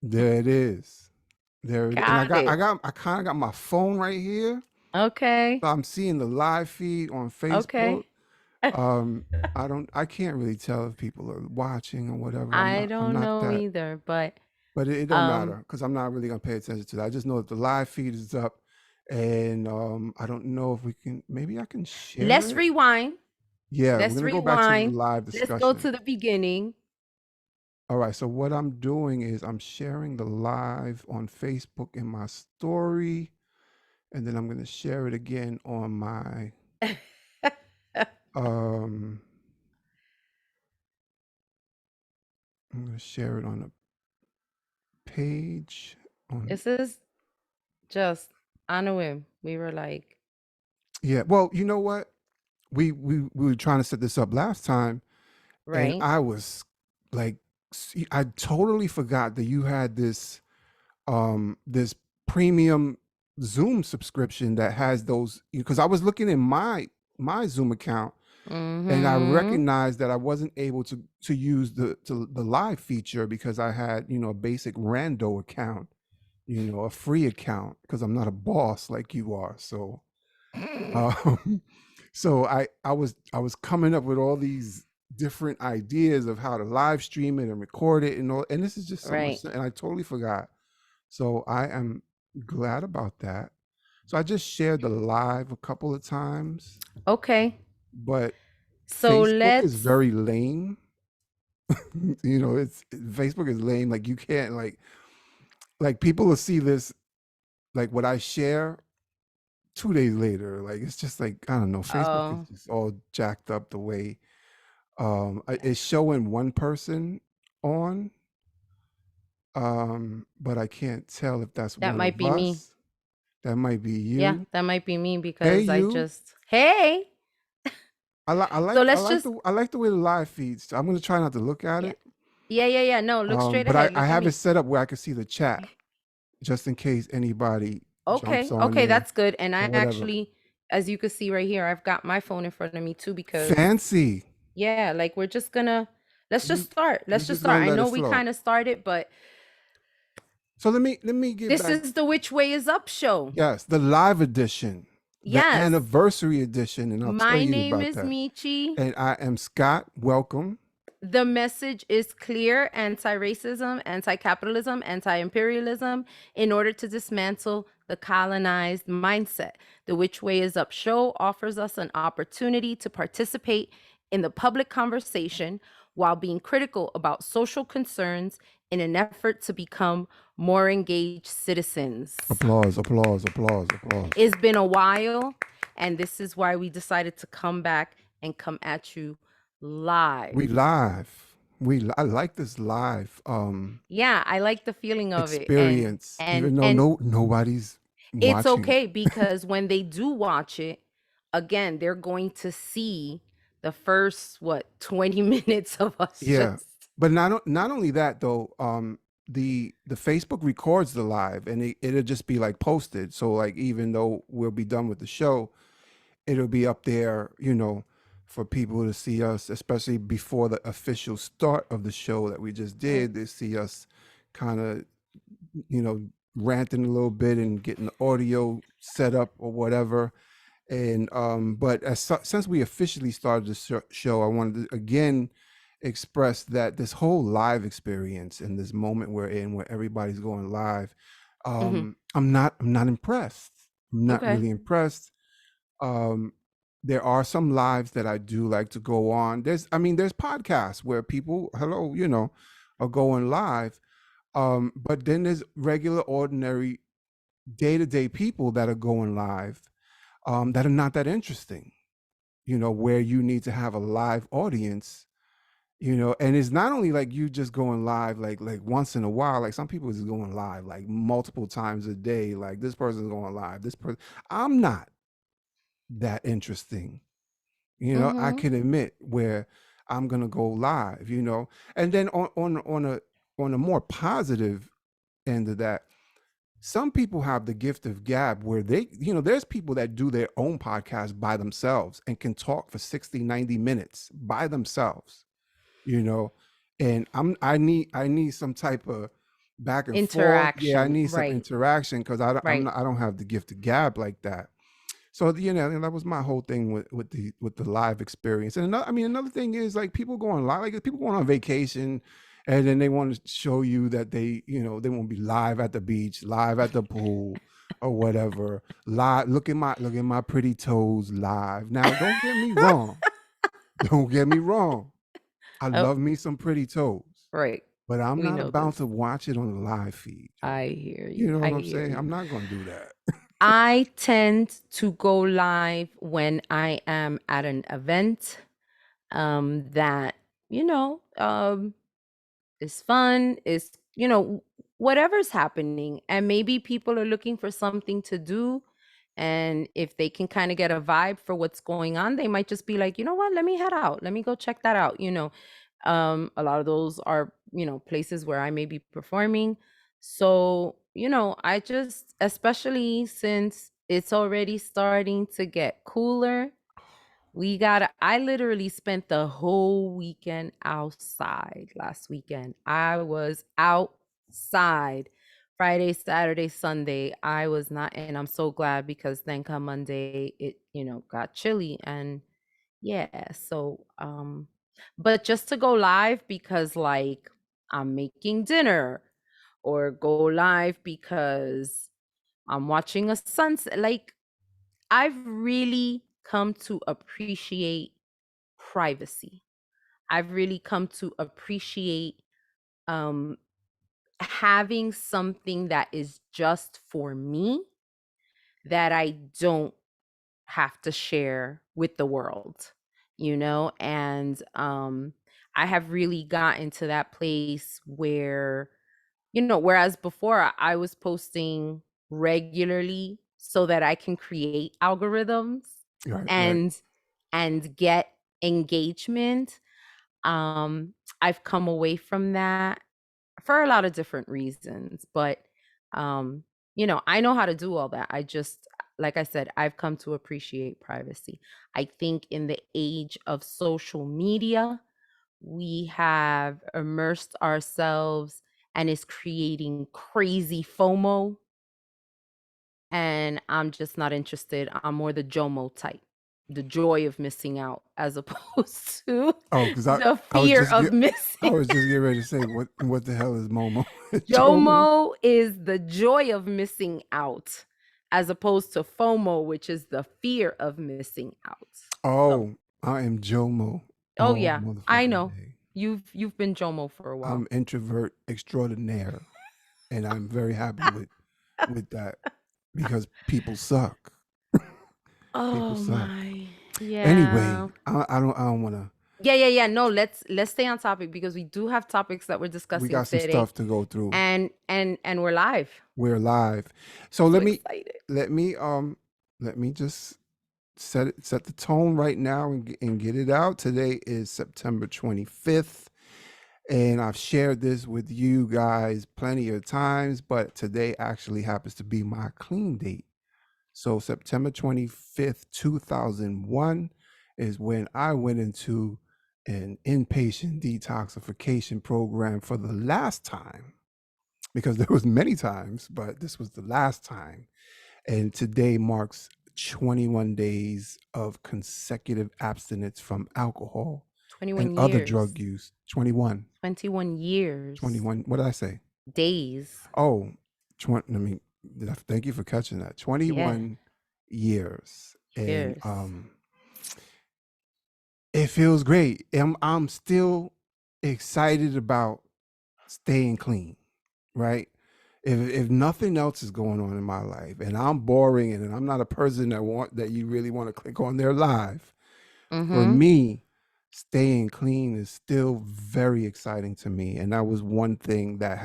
There it is. There it is. And Got it. I kind of got my phone right here. Okay. So I'm seeing the live feed on Facebook. Okay. Um, I can't really tell if people are watching or whatever. I I'm don't not know that, either, but but it don't matter um because I'm not really gonna pay attention to that. I just know that the live feed is up, and I don't know if we can. Maybe I can share let's it. rewind. Yeah, we're Let's gonna go back to the rewind. live Let's go discussion. to the beginning. All right. So what I'm doing is I'm sharing the live on Facebook in my story, and then I'm gonna share it again on my um. I'm gonna share it on a page on. This is just on a whim. We were like, Yeah. Well, you know what? We were trying to set this up last time, and right? I was like, I totally forgot that you had this premium Zoom subscription that has those, because I was looking in my Zoom account, and I Mm-hmm. recognized that I wasn't able to use the live feature because I had, a basic rando account, a free account, because I'm not a boss like you are. So um, so I was coming up with all these different ideas of how to live stream it and record it and all, and this is just so much, Right. and I totally forgot. So I am glad about that. So I just shared the live a couple of times, Okay. but So Facebook is let's very lame. Facebook is lame. Like you can't like people will see this, like what I share 2 days later. Like it's just like, I don't know. Facebook is oh, just all jacked up the way it's showing one person on, but I can't tell if that's that one might of be me. us. That might be Yeah, you. that might be me Hey, because I you. just hey. I like I So like I let's like just the I like the way the live feeds. I'm gonna try not to look at yeah. it. Yeah. No, look straight But I, ahead. I Look at have it me. set up where I can see the chat just in case anybody jumps Okay. on Okay, there that's good. And or I whatever. actually, as you can see right here, I've got my phone in front of me too because Fancy. yeah, like we're just gonna let's just We start. we Let's just just start. gonna I let it know we flow. kind of started, but So let me get this back. is the Which Way Is Up show. Yes, the live edition, the Yes. anniversary edition, and I'll tell My you name about is that. Michi. And I am Scott. Welcome. The message is clear: anti racism, anti capitalism, anti imperialism, in order to dismantle the colonized mindset. The Which Way Is Up show offers us an opportunity to participate in the public conversation while being critical about social concerns in an effort to become more engaged citizens. Applause, applause, applause, applause. It's been a while, and this is why we decided to come back and come at you We live. live. I like this live Yeah, I like the feeling of it. And experience, and even though and nobody's it's watching it. okay because when they do watch it, again, they're going to see the first what 20 minutes of us Yeah, just but not only that though. The Facebook records the live, and it'll just be like posted. So like even though we'll be done with the show, it'll be up there, for people to see us, especially before the official start of the show that we just right. did. They see us kind of, you know, ranting a little bit and getting the audio set up or whatever. And but since we officially started the show, I wanted to again express that this whole live experience and this moment we're in, where everybody's going live, Hmm. I'm not impressed. I'm not Okay. really impressed. um there are some lives that I do like to go on. There's podcasts where people, hello, are going live. But then there's regular ordinary day-to-day people that are going live, that are not that interesting, where you need to have a live audience, and it's not only like you just going live like once in a while. Like some people is going live like multiple times a day, like this person's going live, this person. I'm not that interesting. I Hmm. can admit where I'm gonna go live, and then on a more positive end of that, some people have the gift of gab where they, there's people that do their own podcast by themselves and can talk for 60, 90 minutes by themselves, you know and I need some type of back and forth. Yeah, I Interaction. need some Right. interaction because Right. I don't have the gift of gab like that. So that was my whole thing with the live experience. And another thing is like people going live, like people going on vacation, and then they want to show you that they want to be live at the beach, live at the pool, or whatever. Live, look at my pretty toes live. Now, don't get me wrong. Don't get me wrong. I Oh, love me some pretty toes, right. but I'm We not know about this. to watch it on the live feed. I hear You you. know I what I'm hear saying? you. I'm not going to do that. I tend to go live when I am at an event that, you know, is fun, is, whatever's happening. And maybe people are looking for something to do. And if they can kind of get a vibe for what's going on, they might just be like, you know what, let me head out. Let me go check that out. A lot of those are, places where I may be performing. So, I just, especially since it's already starting to get cooler, I literally spent the whole weekend outside last weekend. I was outside Friday, Saturday, Sunday. I was not, and I'm so glad because then come Monday, it, got chilly. And yeah, so, but just to go live because like I'm making dinner, or go live because I'm watching a sunset, like I've really come to appreciate privacy. I've really come to appreciate um having something that is just for me, that I don't have to share with the world, and I have really gotten to that place where, whereas before I was posting regularly so that I can create algorithms Right, right. and get engagement. I've come away from that for a lot of different reasons, but um, I know how to do all that. I just, like I said, I've come to appreciate privacy. I think in the age of social media, we have immersed ourselves and is creating crazy FOMO. And I'm just not interested. I'm more the JOMO type, the joy of missing out, as opposed to Oh, because the I was fear just of I missing. was just getting ready to say what the hell is Momo? Jomo? JOMO is the joy of missing out, as opposed to FOMO, which is the fear of missing out. So, Oh, I am Jomo oh all yeah, I motherfucking know day. you've been JOMO for a while. I'm introvert extraordinaire, and I'm very happy with that because people suck. People Oh suck. my, yeah. Anyway, I don't want to. Yeah. No, let's stay on topic because we do have topics that we're We discussing got some today, stuff to go through. and we're live. We're live, so So excited. let me let me just set the tone right now and get it out. Today is September 25th. And I've shared this with you guys plenty of times, but today actually happens to be my clean date. So September 25th, 2001 is when I went into an inpatient detoxification program for the last time, because there was many times, but this was the last time. And today marks 21 days of consecutive abstinence from alcohol and 21 other years. drug use. 21. 21 years. 21. What did I say? Days. Oh, 20, thank you for catching that. Yeah. 21 years. And Years. it feels great. I'm still excited about staying clean, right? If nothing else is going on in my life and I'm boring and I'm not a person that you really want to click on their live, for Mm-hmm. me, staying clean is still very exciting to me. And that was one thing that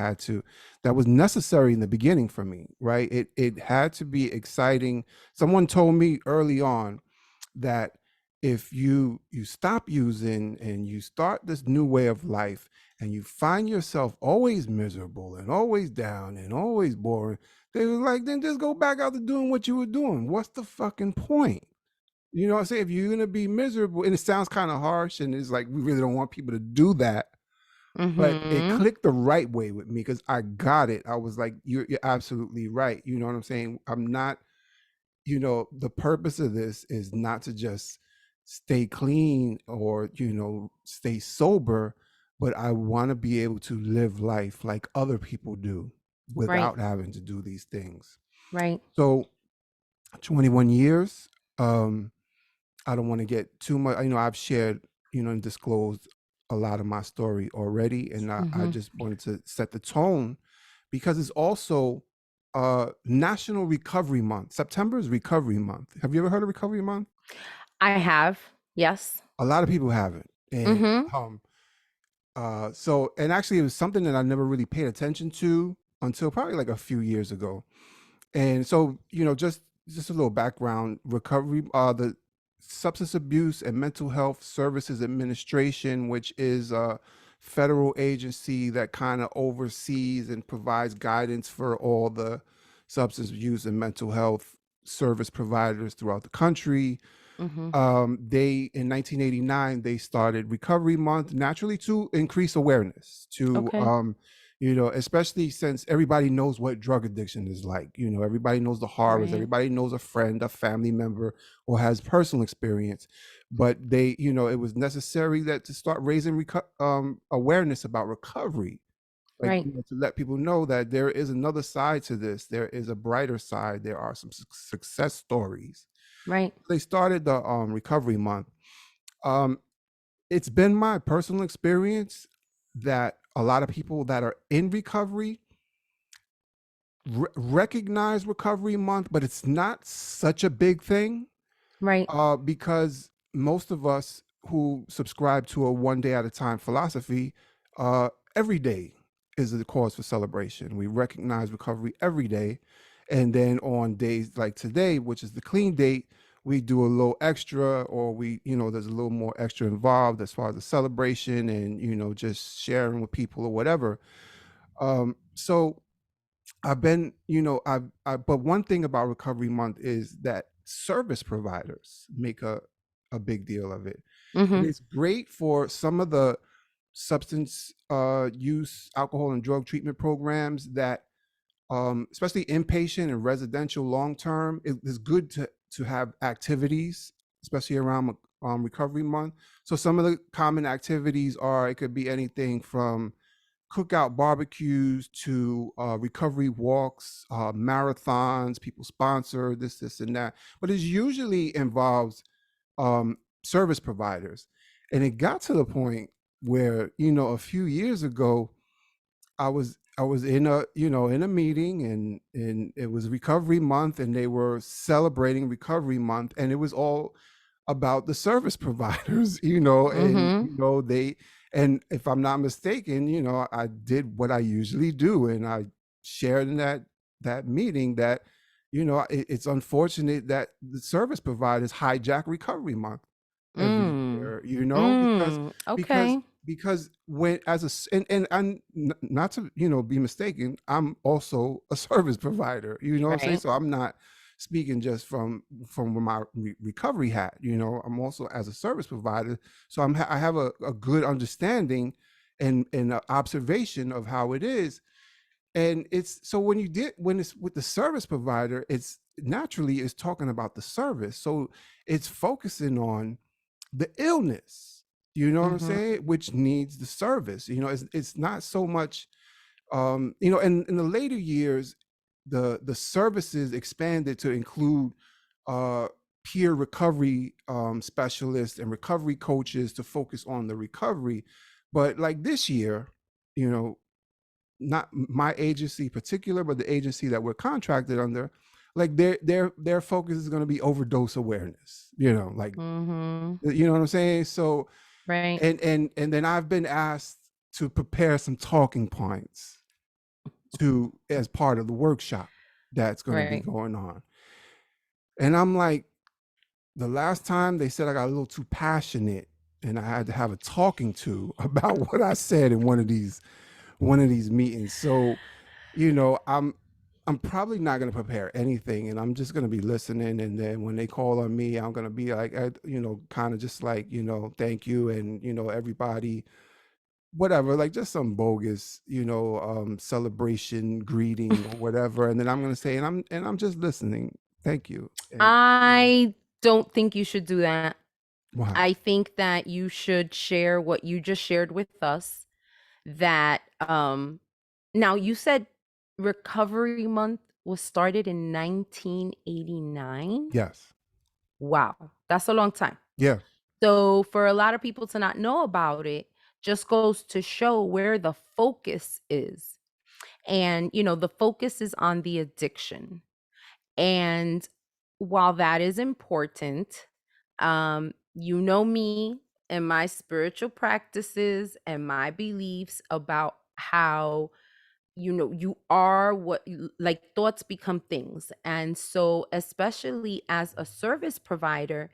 was necessary in the beginning for me, right? It had to be exciting. Someone told me early on that if you stop using and you start this new way of life and you find yourself always miserable and always down and always boring, they were like, then just go back out to doing what you were doing. What's the fucking point? You know what I'm saying? If you're gonna be miserable, and it sounds kind of harsh, and it's like we really don't want people to do that. but it Mhm. clicked the right way with me because I got it. I was like, you're absolutely right. You know what I'm saying? I'm not, the purpose of this is not to just stay clean or, stay sober, but I want to be able to live life like other people do Right. without having to do these things. Right. So 21 years. Um, I don't want to get too much. I've shared, and disclosed a lot of my story already, and I Mhm. just wanted to set the tone because it's also National Recovery Month. September is Recovery Month. Have you ever heard of Recovery Month? I have. Yes. A lot of people haven't, and Mhm. and actually, it was something that I never really paid attention to until probably like a few years ago. And so, just a little background. Recovery, the Substance Abuse and Mental Health Services Administration, which is a federal agency that kind of oversees and provides guidance for all the substance abuse and mental health service providers throughout the country. Mhm. They in 1989 they started Recovery Month naturally to increase awareness to Okay. especially since everybody knows what drug addiction is like. Everybody knows the horrors, Right. everybody knows a friend, a family member, or has personal experience. But it was necessary that to start raising awareness about recovery, like, Right. to let people know that there is another side to this, there is a brighter side, there are some success stories. Right. They started the recovery month. Um, it's been my personal experience that a lot of people that are in recovery recognize recovery month, but it's not such a big thing Right. because most of us who subscribe to a one day at a time philosophy, every day is a cause for celebration. We recognize recovery every day. And then on days like today, which is the clean date, we do a little extra, or there's a little more extra involved as far as the celebration and, just sharing with people or whatever. So I've been, but one thing about Recovery Month is that service providers make a big deal of it. And Mhm. it's great for some of the substance use, alcohol, and drug treatment programs that, especially inpatient and residential long term, it is good to have activities, especially around Recovery Month. So some of the common activities are it could be anything from cookout barbecues to recovery walks, marathons. People sponsor this, and that, but it usually involves service providers. And it got to the point where a few years ago, I was in a meeting, and it was Recovery Month, and they were celebrating Recovery Month, and it was all about the service providers, and Mhm. they and if I'm not mistaken, I did what I usually do, and I shared in that meeting that it's unfortunate that the service providers hijack Recovery Month every Mm. year, because Mm. because Okay. because when as a and I'm not to be mistaken, I'm also a service provider, what I'm saying? Right. So I'm not speaking just from my recovery hat. I'm also as a service provider, so I have a good understanding and observation of how it is. And it's so when it's with the service provider, it's naturally is talking about the service, so it's focusing on the illness, what I'm Mhm. saying, which needs the service. It's not so much, in the later years, the services expanded to include uh peer recovery specialists and recovery coaches to focus on the recovery. But like this year, you know not my agency particular, but the agency that we're contracted under, like their focus is going to be overdose awareness, like, Mhm. what I'm saying. So Right. and then I've been asked to prepare some talking points to as part of the workshop that's going to be Right. going on. And I'm like, the last time they said I got a little too passionate, and I had to have a talking to about what I said in one of these meetings. So, I'm probably not going to prepare anything, and I'm just going to be listening. And then when they call on me, I'm going to be like, kind of just like, thank you, and everybody. whatever, like just some bogus, celebration, greeting or whatever. And then I'm gonna say, and I'm just listening. Thank you. And I don't think you should do that. why? I think that you should share what you just shared with us, that now you said Recovery Month was started in 1989. Yes. Wow, that's a long time. Yeah. So for a lot of people to not know about it just goes to show where the focus is. And the focus is on the addiction. And while that is important, you know me and my spiritual practices and my beliefs about how you are what like thoughts become things. And so especially as a service provider,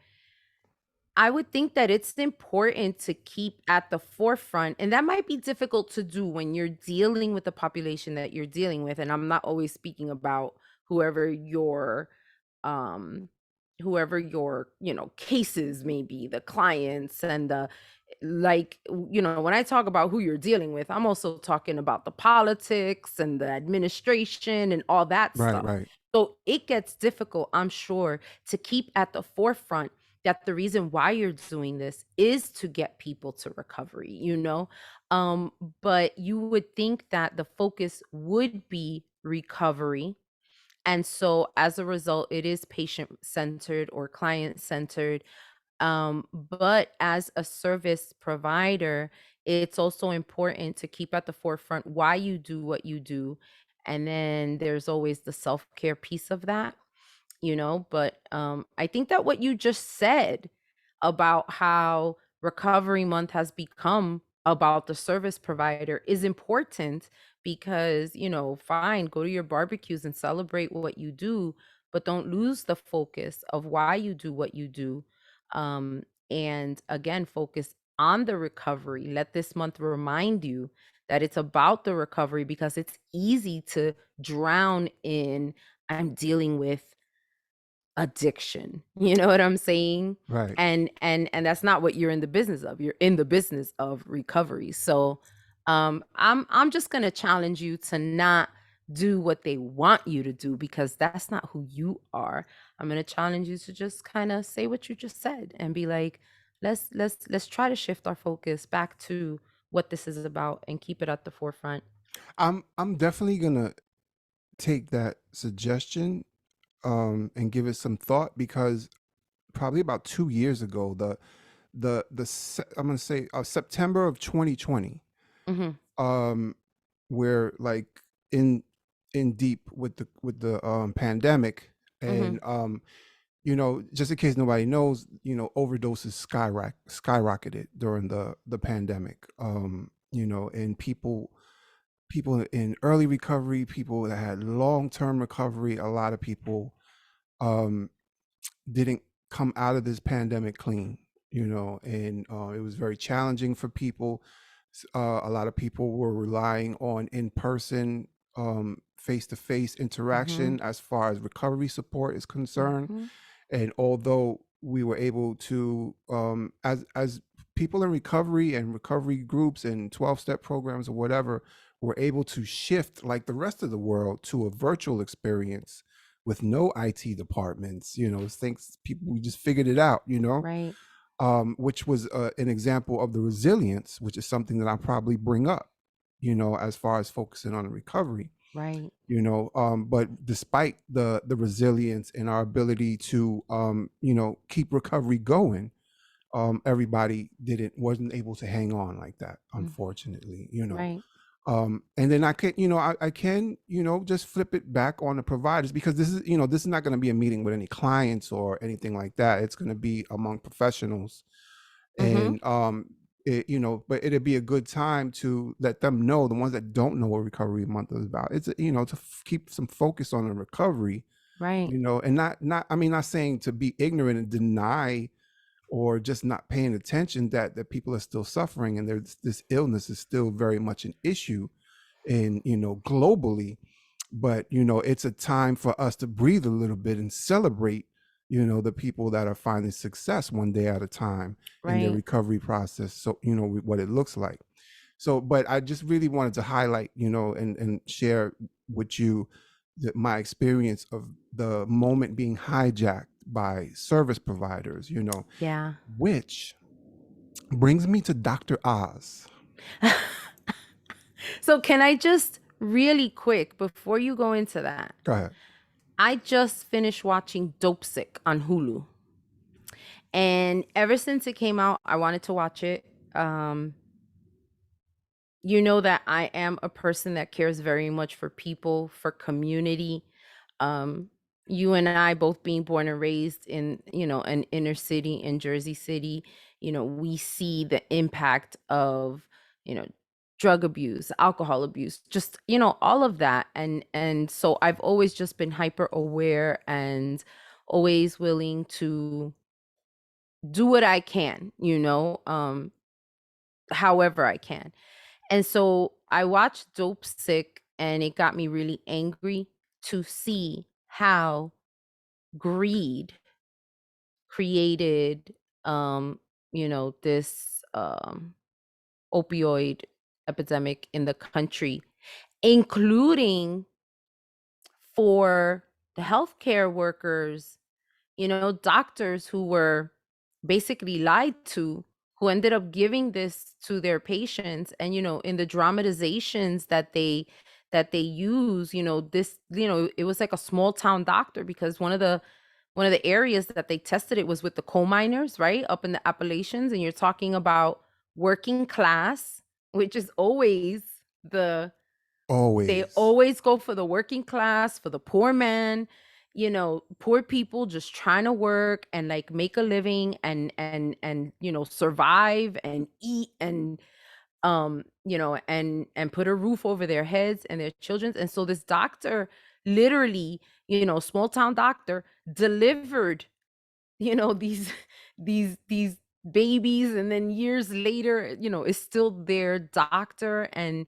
I would think that it's important to keep at the forefront, and that might be difficult to do when you're dealing with the population that you're dealing with. And I'm not always speaking about whoever your um cases may be, the clients and the like. When I talk about who you're dealing with, I'm also talking about the politics and the administration and all that Right. stuff. Right. So it gets difficult, I'm sure, to keep at the forefront that the reason why you're doing this is to get people to recovery. um but you would think that the focus would be recovery, and so as a result it is patient centered or client centered. But as a service provider, it's also important to keep at the forefront why you do what you do. And then there's always the self-care piece of that. But I think that what you just said about how recovery month has become about the service provider is important, because fine, go to your barbecues and celebrate what you do, but don't lose the focus of why you do what you do. And again, focus on the recovery. Let this month remind you that it's about the recovery, because it's easy to drown in, I'm dealing with addiction. You know what I'm saying? Right. And that's not what you're in the business of. You're in the business of recovery. So I'm just going to challenge you to not do what they want you to do, because that's not who you are. I'm going to challenge you to just kind of say what you just said and be like, let's try to shift our focus back to what this is about and keep it at the forefront. I'm definitely gonna take that suggestion, and give it some thought, because probably about 2 years ago, I'm gonna say September of 2020, Mhm. um, where like in in deep with the pandemic. Mhm. And just in case nobody knows, overdoses skyrocketed during the pandemic. And people in early recovery, people that had long-term recovery, a lot of people um didn't come out of this pandemic clean. And it was very challenging for people. A lot of people were relying on in-person, face-to-face Mhm. interaction as far as recovery support is concerned. Mhm. And although we were able to, as people in recovery and recovery groups and 12-step programs or whatever, were able to shift like the rest of the world to a virtual experience with no IT departments. Things people, we just figured it out. Right. Which was an example of the resilience, which is something that I probably bring up, as far as focusing on the recovery. Right. But despite the resilience and our ability to, keep recovery going, everybody wasn't able to hang on like that, Mm. unfortunately. Right. And then I can, just flip it back on the providers, because this is not going to be a meeting with any clients or anything like that. It's going to be among professionals. Mhm. And but it'd be a good time to let them know, the ones that don't know what recovery month is about. It's to keep some focus on the recovery, Right. and not, I mean, not saying to be ignorant and deny or just not paying attention that people are still suffering, and there's this illness is still very much an issue in, globally. But it's a time for us to breathe a little bit and celebrate, the people that are finding success one day at a time in their Right. recovery process. So what it looks like. So, but I just really wanted to highlight, and share with you my experience of the moment being hijacked by service providers, Yeah. which brings me to Dr. Oz. So can I just really quick before you go into that? Go ahead. I just finished watching Dope Sick on Hulu. And ever since it came out, I wanted to watch it. Um, you know that I am a person that cares very much for people, for community. Um, you and I both being born and raised in, an inner city in Jersey City, we see the impact of, you know, drug abuse, alcohol abuse, just, all of that. And so I've always just been hyper aware and always willing to do what I can, however I can. And so I watched Dope Sick and it got me really angry to see how greed created this opioid epidemic in the country, including for the healthcare workers, doctors who were basically lied to, who ended up giving this to their patients. And, in the dramatizations that they use, this, it was like a small town doctor, because one of the areas that they tested it was with the coal miners, right? Up in the Appalachians. And you're talking about working class, which is always the they Always. always go for the working class, for the poor man, poor people just trying to work and like make a living and survive and eat and and put a roof over their heads and their children's. And so this doctor literally, small town doctor delivered, these these babies, and then years later, is still their doctor. And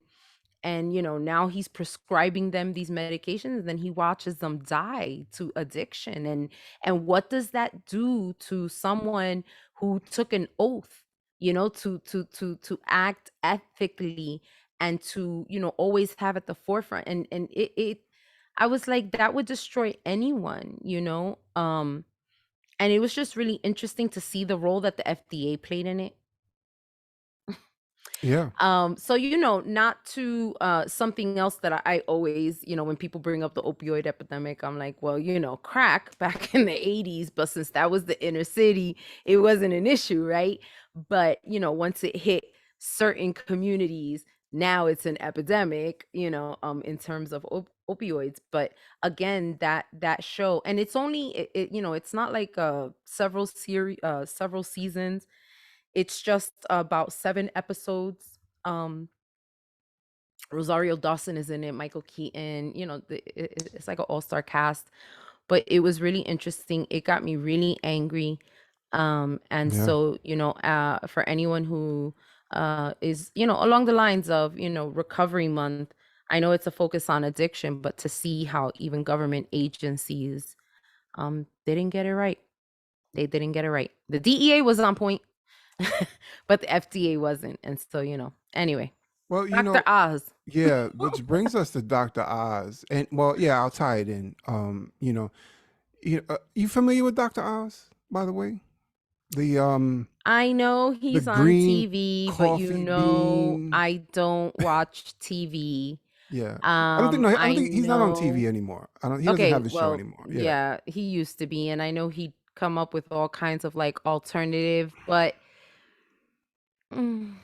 now he's prescribing them these medications, and then he watches them die to addiction. And what does that do to someone who took an oath, to act ethically, and to always have at the forefront. And it I was like, that would destroy anyone, and it was just really interesting to see the role that the FDA played in it. Yeah. So not to something else that I always, when people bring up the opioid epidemic, I'm like, well, crack back in the 80s, but since that was the inner city, it wasn't an issue, right? But once it hit certain communities, now it's an epidemic, in terms of opioids. But again, that show, and it's only it's not like several seasons. It's just about 7 episodes. Rosario Dawson is in it, Michael Keaton, it's like an all-star cast, but it was really interesting. It got me really angry. And Yeah. so, for anyone who is, along the lines of, recovery month, I know it's a focus on addiction, but to see how even government agencies they didn't get it right. They didn't get it right. The DEA was on point, but the FDA wasn't. And so, anyway, Well, Dr. Oz. yeah, which brings us to Dr. Oz. And well, yeah, I'll tie it in. You familiar with Dr. Oz, by the way? The I know the he's on green TV, but coffee bean. I don't watch TV. Yeah. I don't think no, I don't I think he's not on TV know. anymore. I don't he doesn't Okay, have his show well, anymore. Yeah. yeah, he used to be, and I know he'd come up with all kinds of like alternative, but mm,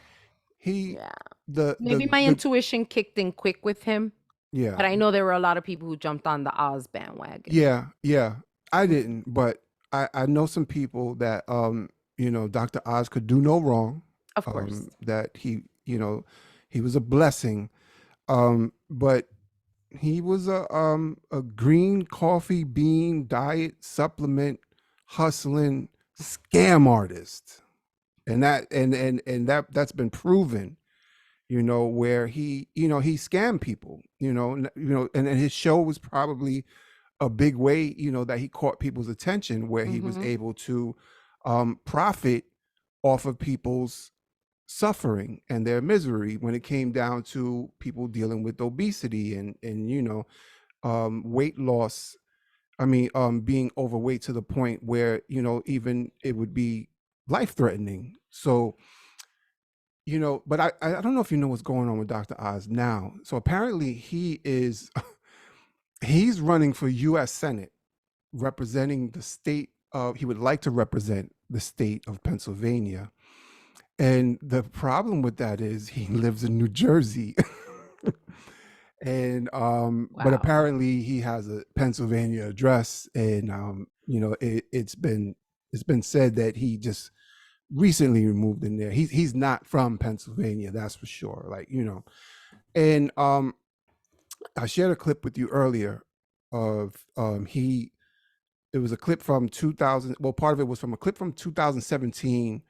He yeah, maybe my the intuition kicked in quick with him, yeah. but I know there were a lot of people who jumped on the Oz bandwagon. Yeah, yeah. I didn't, but I know some people that Dr. Oz could do no wrong. Of course. That he was a blessing. But he was a green coffee bean diet supplement hustling scam artist. And that's been proven, where he scammed people, and his show was probably a big way, that he caught people's attention, where he was Mhm. able to profit off of people's suffering and their misery when it came down to people dealing with obesity and weight loss. I mean, being overweight to the point where even it would be life threatening. So but I don't know if you know what's going on with Dr. Oz now. So apparently he's running for U.S. Senate, representing the state of he would like to represent the state of Pennsylvania. And the problem with that is he lives in New Jersey. And but Wow. apparently he has a Pennsylvania address, and it's been said that he just recently moved in there. He's not from Pennsylvania, that's for sure. Like and I shared a clip with you earlier of he it was a clip from 2000. Well, part of it was from a clip from 2017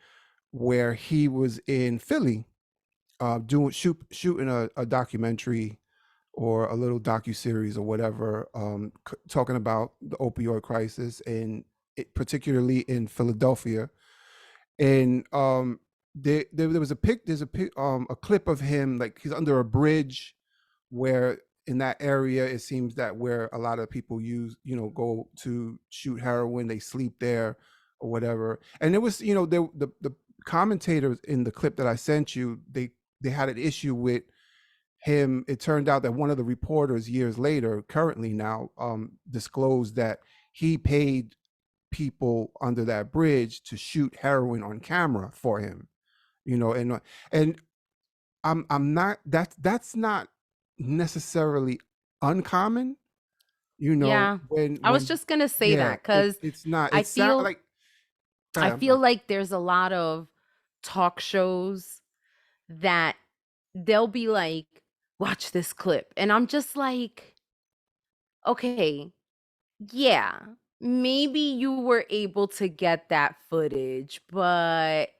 where he was in Philly shooting a documentary or a little docu series or whatever, talking about the opioid crisis and particularly in Philadelphia. And there was a clip of him, like he's under a bridge where in that area it seems that where a lot of people go to shoot heroin, they sleep there or whatever. And it was the commentators in the clip that I sent you, they had an issue with him. It turned out that one of the reporters years later, currently now, disclosed that he paid people under that bridge to shoot heroin on camera for him. And I'm not that's not necessarily uncommon. Yeah. I was When just going to say yeah, that cuz it's not. I It sound feel like. Go I ahead, I'm feel sorry. like there's a lot of talk shows that they'll be like, "Watch this clip." And I'm just like, "Okay, yeah, maybe you were able to get that footage, but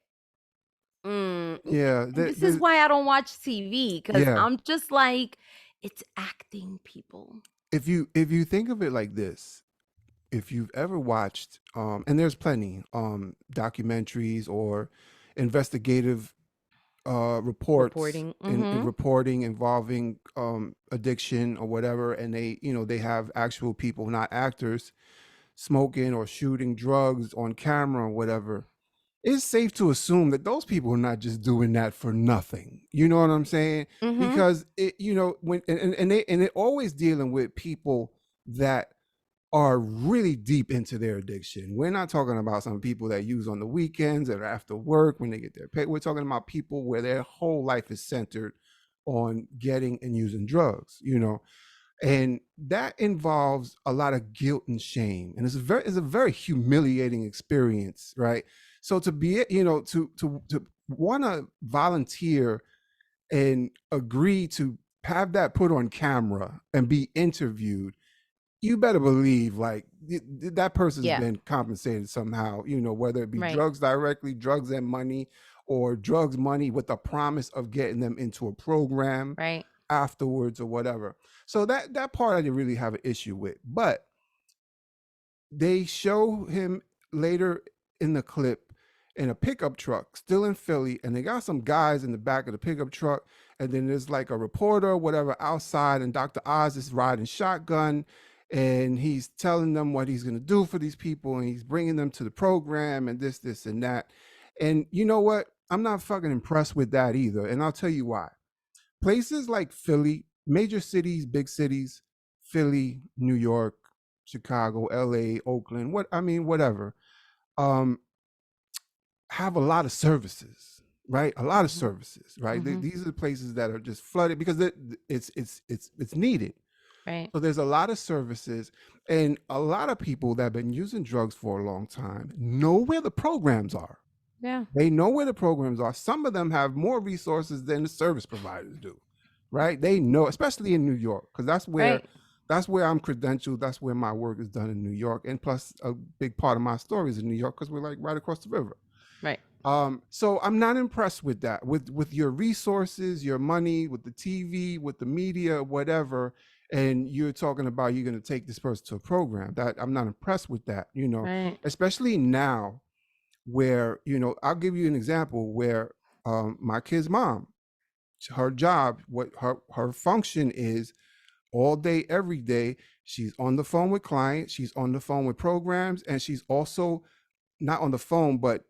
Yeah, and this is why I don't watch TV because yeah. I'm just like, it's acting, people." If you think of it like this, if you've ever watched, and there's plenty, documentaries or investigative reports Reporting. in Mhm. reporting involving addiction or whatever, and they have actual people, not actors, smoking or shooting drugs on camera or whatever. It's safe to assume that those people are not just doing that for nothing. You know what I'm saying? Mhm. Because when and they're always dealing with people that are really deep into their addiction. We're not talking about some people that use on the weekends or after work when they get their pay. We're talking about people where their whole life is centered on getting and using drugs. And that involves a lot of guilt and shame, and it's a very humiliating experience, right? So to be to want to volunteer and agree to have that put on camera and be interviewed, you better believe like that person's Yeah. been compensated somehow, whether it be Right. drugs directly, drugs and money, or drugs money with the promise of getting them into a program Right. afterwards or whatever. So that part I didn't really have an issue with. But they show him later in the clip in a pickup truck, still in Philly, and they got some guys in the back of the pickup truck, and then there's like a reporter or whatever outside, and Dr. Oz is riding shotgun, and he's telling them what he's going to do for these people, and he's bringing them to the program, and this, and that. And you know what? I'm not fucking impressed with that either, and I'll tell you why. Places like Philly, major cities, big cities, Philly, New York, Chicago, LA, Oakland, whatever, um, have a lot of services, right? A lot of Mhm. services, right? Mhm. These are the places that are just flooded because it's needed. Right. So there's a lot of services, and a lot of people that have been using drugs for a long time know where the programs are. Yeah. They know where the programs are. Some of them have more resources than the service providers do, right? They know, especially in New York, because Right. that's where I'm credentialed. That's where my work is done in New York, and plus a big part of my story is in New York because we're like right across the river. Right. So I'm not impressed with that. With your resources, your money, with the TV, with the media, whatever, and you're talking about you're going to take this person to a program. That I'm not impressed with that. Right. Especially now where I'll give you an example where my kid's mom. Her job, what her function is, all day, every day. She's on the phone with clients. She's on the phone with programs, and she's also not on the phone, but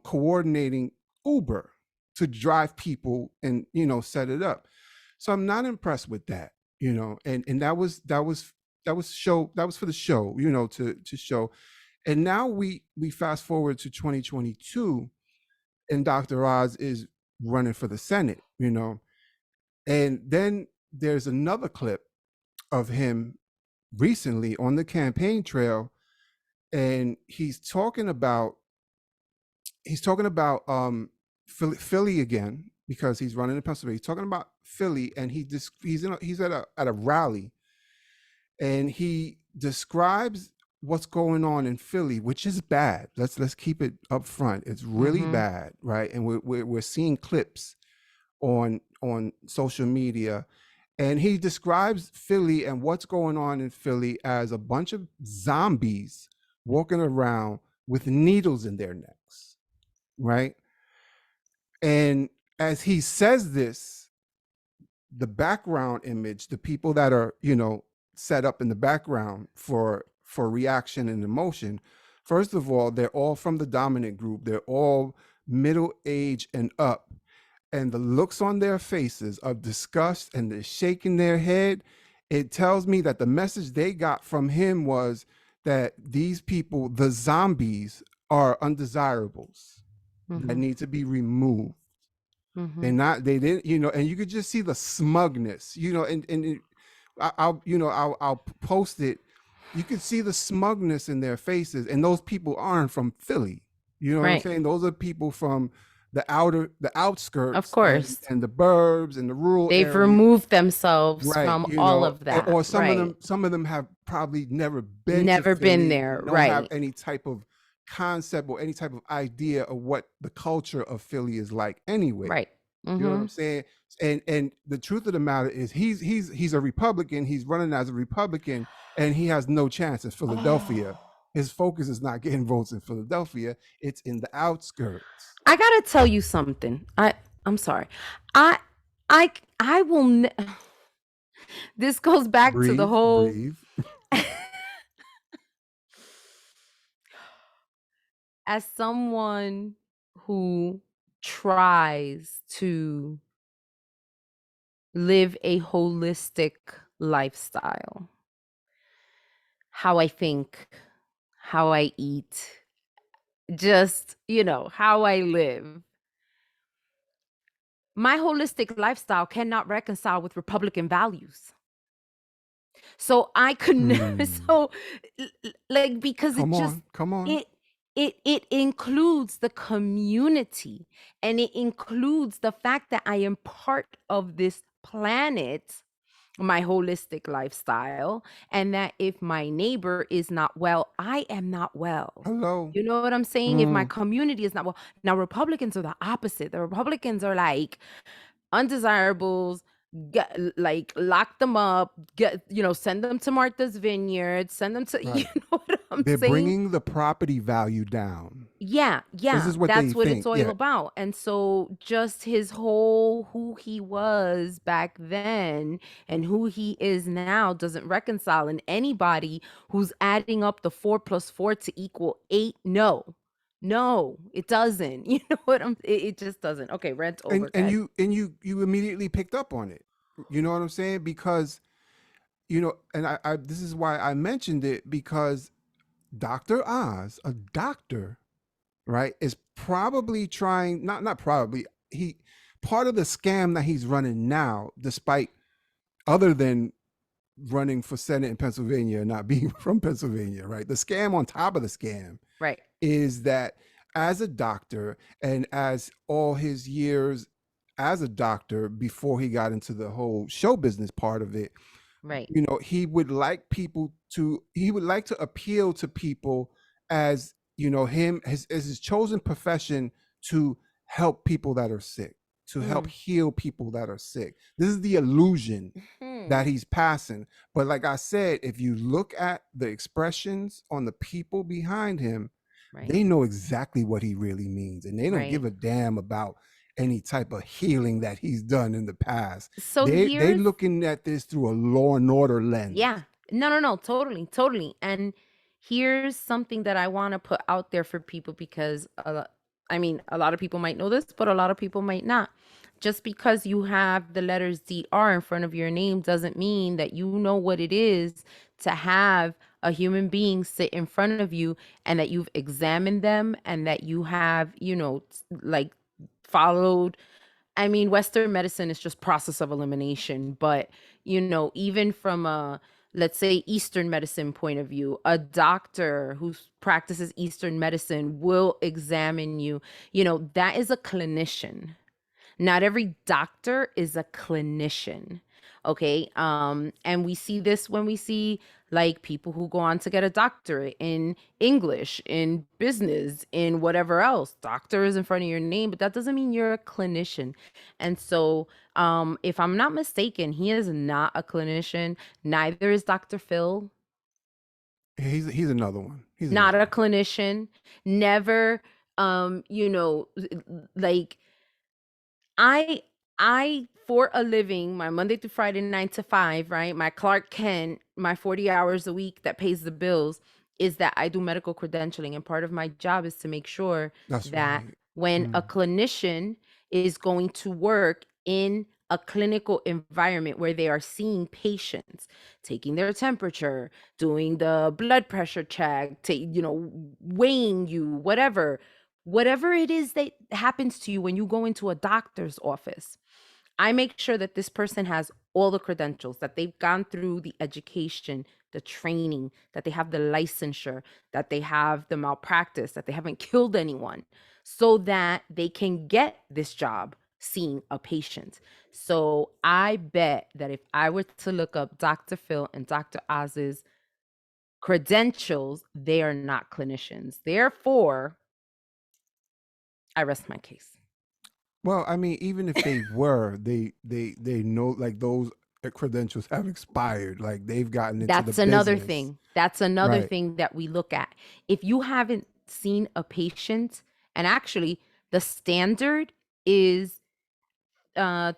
coordinating Uber to drive people and set it up. So I'm not impressed with that, and that was for the show, to show. And now we fast forward to 2022, and Dr. Oz is running for the Senate, and then there's another clip of him recently on the campaign trail, and he's talking about Philly again, because he's running in Pennsylvania. He's talking about Philly, and he's at a rally, and he describes what's going on in Philly, which is bad. Let's keep it up front. It's really Mm-hmm. bad, right? And we're seeing clips on social media, and he describes Philly and what's going on in Philly as a bunch of zombies walking around with needles in their necks, right? And as he says this, the background image, the people that are, set up in the background for reaction and emotion, first of all, they're all from the dominant group. They're all middle age and up. And the looks on their faces of disgust, and they're shaking their head. It tells me that the message they got from him was that these people, the zombies, are undesirables that Mm-hmm. need to be removed. Mm-hmm. They didn't, and you could just see the smugness, I'll post it. You could see the smugness in their faces, and those people aren't from Philly. You know what I'm Right. saying? Those are people from the Of outskirts, and course. and the burbs and the rural They've area. removed themselves Right, from all of that. or some of Right. them have probably never been to Never been Philly there. and don't have Right. any type of concept or any type of idea of what the culture of Philly is like anyway. Right. You know what Mm-hmm. I'm saying? And the truth of the matter is, he's a Republican. He's running as a Republican, and he has no chance in Oh. Philadelphia. His focus is not getting votes in Philadelphia. It's in the outskirts. I gotta tell you something. I'm sorry. I I will. This goes back to the Breathe, whole. breathe. As someone who tries to live a holistic lifestyle, how I think, how I eat, just, how I live. My holistic lifestyle cannot reconcile with Republican values. So I could never, Hmm. so like, because it Come just on, come on. it it includes the community, and it includes the fact that I am part of this planet, my holistic lifestyle, and that if my neighbor is not well, I am not well. Hello. You know what I'm saying? If my Mm, community is not well. Now Republicans are the opposite. The Republicans are like undesirables, get, like, lock them up, send them to Martha's Vineyard, send them to, right. know what I'm They're saying? bringing the property value down. Yeah, This yeah, is what they that's what it's think. all Yeah. about. And so just his whole who he was back then and who he is now doesn't reconcile. And anybody who's adding up the 4 plus 4 to equal 8, no, it doesn't. You know what it just doesn't. Okay, rent And over, and guys. you and you immediately picked up on it. You know what I'm saying? Because and I this is why I mentioned it, because Dr. Oz, a doctor, right, is probably trying, not probably, he part of the scam that he's running now, despite, other than running for Senate in Pennsylvania and not being from Pennsylvania, right? The scam on top of the scam Right, is that, as a doctor, and as all his years as a doctor before he got into the whole show business part of it, right. he would like to appeal to people, as him, as his chosen profession, to help people that are sick, to help Mm. heal people that are sick. This is the illusion that Hmm. he's passing. But like I said, if you look at the expressions on the people behind him, Right, they know exactly what he really means, and they don't right. give a damn about any type of healing that he's done in the past. So They here's looking at this through a law and order lens. Yeah. No, no, no, totally, totally. And here's something that I want to put out there for people because I mean, a lot of people might know this, but a lot of people might not. Just because you have the letters DR in front of your name doesn't mean that you know what it is to have a human being sit in front of you and that you've examined them and that you have, like followed. I mean, Western medicine is just process of elimination, but even from a, let's say, Eastern medicine point of view, a doctor who practices Eastern medicine will examine you. That is a clinician. Not every doctor is a clinician. Okay. And we see this when we see like people who go on to get a doctorate in English, in business, in whatever else. Doctor is in front of your name, but that doesn't mean you're a clinician. And so, if I'm not mistaken, he is not a clinician. Neither is Dr. Phil. He's another one. He's Not another a one. clinician. Never, like I I for a living, my Monday through Friday 9 to 5, right? My Clark Kent, my 40 hours a week that pays the bills is that I do medical credentialing. And part of my job is to make sure That's that right. when a Mm. clinician is going to work in a clinical environment where they are seeing patients, taking their temperature, doing the blood pressure check, weighing you, whatever it is that happens to you when you go into a doctor's office, I make sure that this person has all the credentials, that they've gone through the education, the training, that they have the licensure, that they have the malpractice, that they haven't killed anyone, so that they can get this job seeing a patient. So I bet that if I were to look up Dr. Phil and Dr. Oz's credentials, they are not clinicians. Therefore, I rest my case. Well, I mean, even if they were, they know like those credentials have expired. Like they've gotten into the That's another business. thing. That's another Right. thing that we look at. If you haven't seen a patient, and actually the standard is uh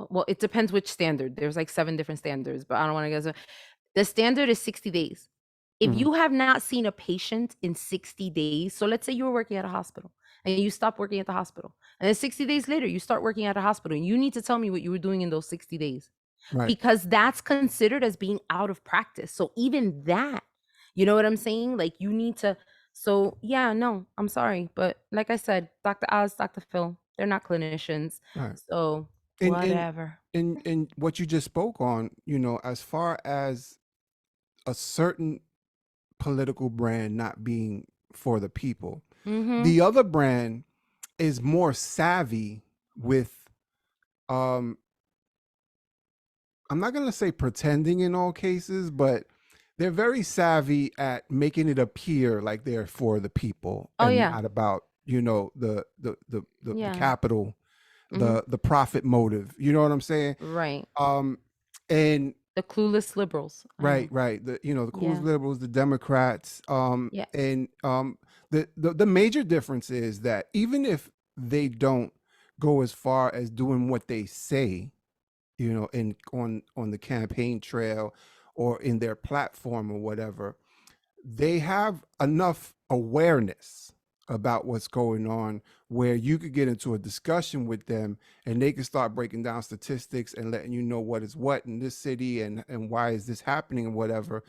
well, it depends which standard. There's like 7 different standards, but I don't want to get. The standard is 60 days. If Mhm. you have not seen a patient in 60 days, so let's say you were working at a hospital and you stop working at the hospital, and then 60 days later you start working at a hospital, and you need to tell me what you were doing in those 60 days, Right. because that's considered as being out of practice. So even that, you know what I'm saying? Like you need to. So yeah, no, I'm sorry, but like I said, Dr. Oz, Dr. Phil, they're not clinicians. Right. So And whatever. what you just spoke on, as far as a certain political brand not being for the people, Mm-hmm. the other brand is more savvy with um I'm not going to say pretending in all cases, but they're very savvy at making it appear like they're for the people Oh and yeah. not about, the Yeah. capital, Mm-hmm. the profit motive. You know what I'm saying? Right. Um and The clueless liberals. I right, know. right. The cool Yeah. liberals, the Democrats, Yeah. and the major difference is that even if they don't go as far as doing what they say, in on the campaign trail or in their platform or whatever, they have enough awareness about what's going on where you could get into a discussion with them and they can start breaking down statistics and letting you know what is what in this city and why is this happening and whatever.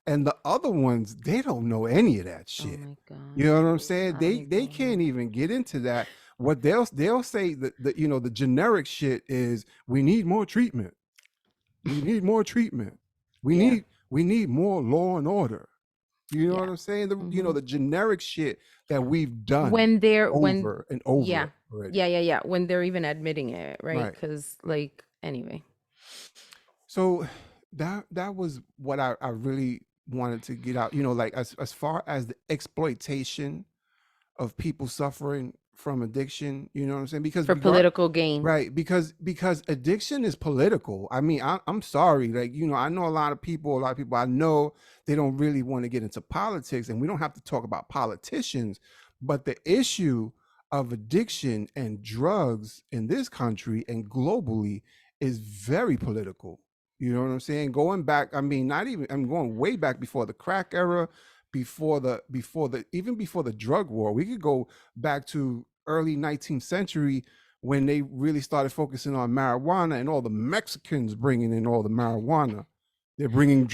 And the other ones, they don't know any of that Oh shit. my You God. know what I'm saying? I They don't know. can't even get into that. What they'll say that the generic shit is we need more treatment. We need more treatment. We Yeah. need we need more law and order. You know Yeah. what I'm saying? Mm-hmm. The generic shit that we've done When they're when over and Yeah. over already. Yeah. When they're even admitting it, right? Right. Because like anyway. So that was what I really wanted to get out. Like as far as the exploitation of people suffering from addiction, you know what I'm saying? Because For political gain. right, because addiction is political. I mean, I'm sorry, like I know a lot of people I know they don't really want to get into politics, and we don't have to talk about politicians, but the issue of addiction and drugs in this country and globally is very political. You know what I'm saying? Going back, I mean, not even I'm going way back before the crack era, before the even before the drug war. We could go back to early 19th century when they really started focusing on marijuana and all the Mexicans bringing in all the marijuana. They're bringing Reefer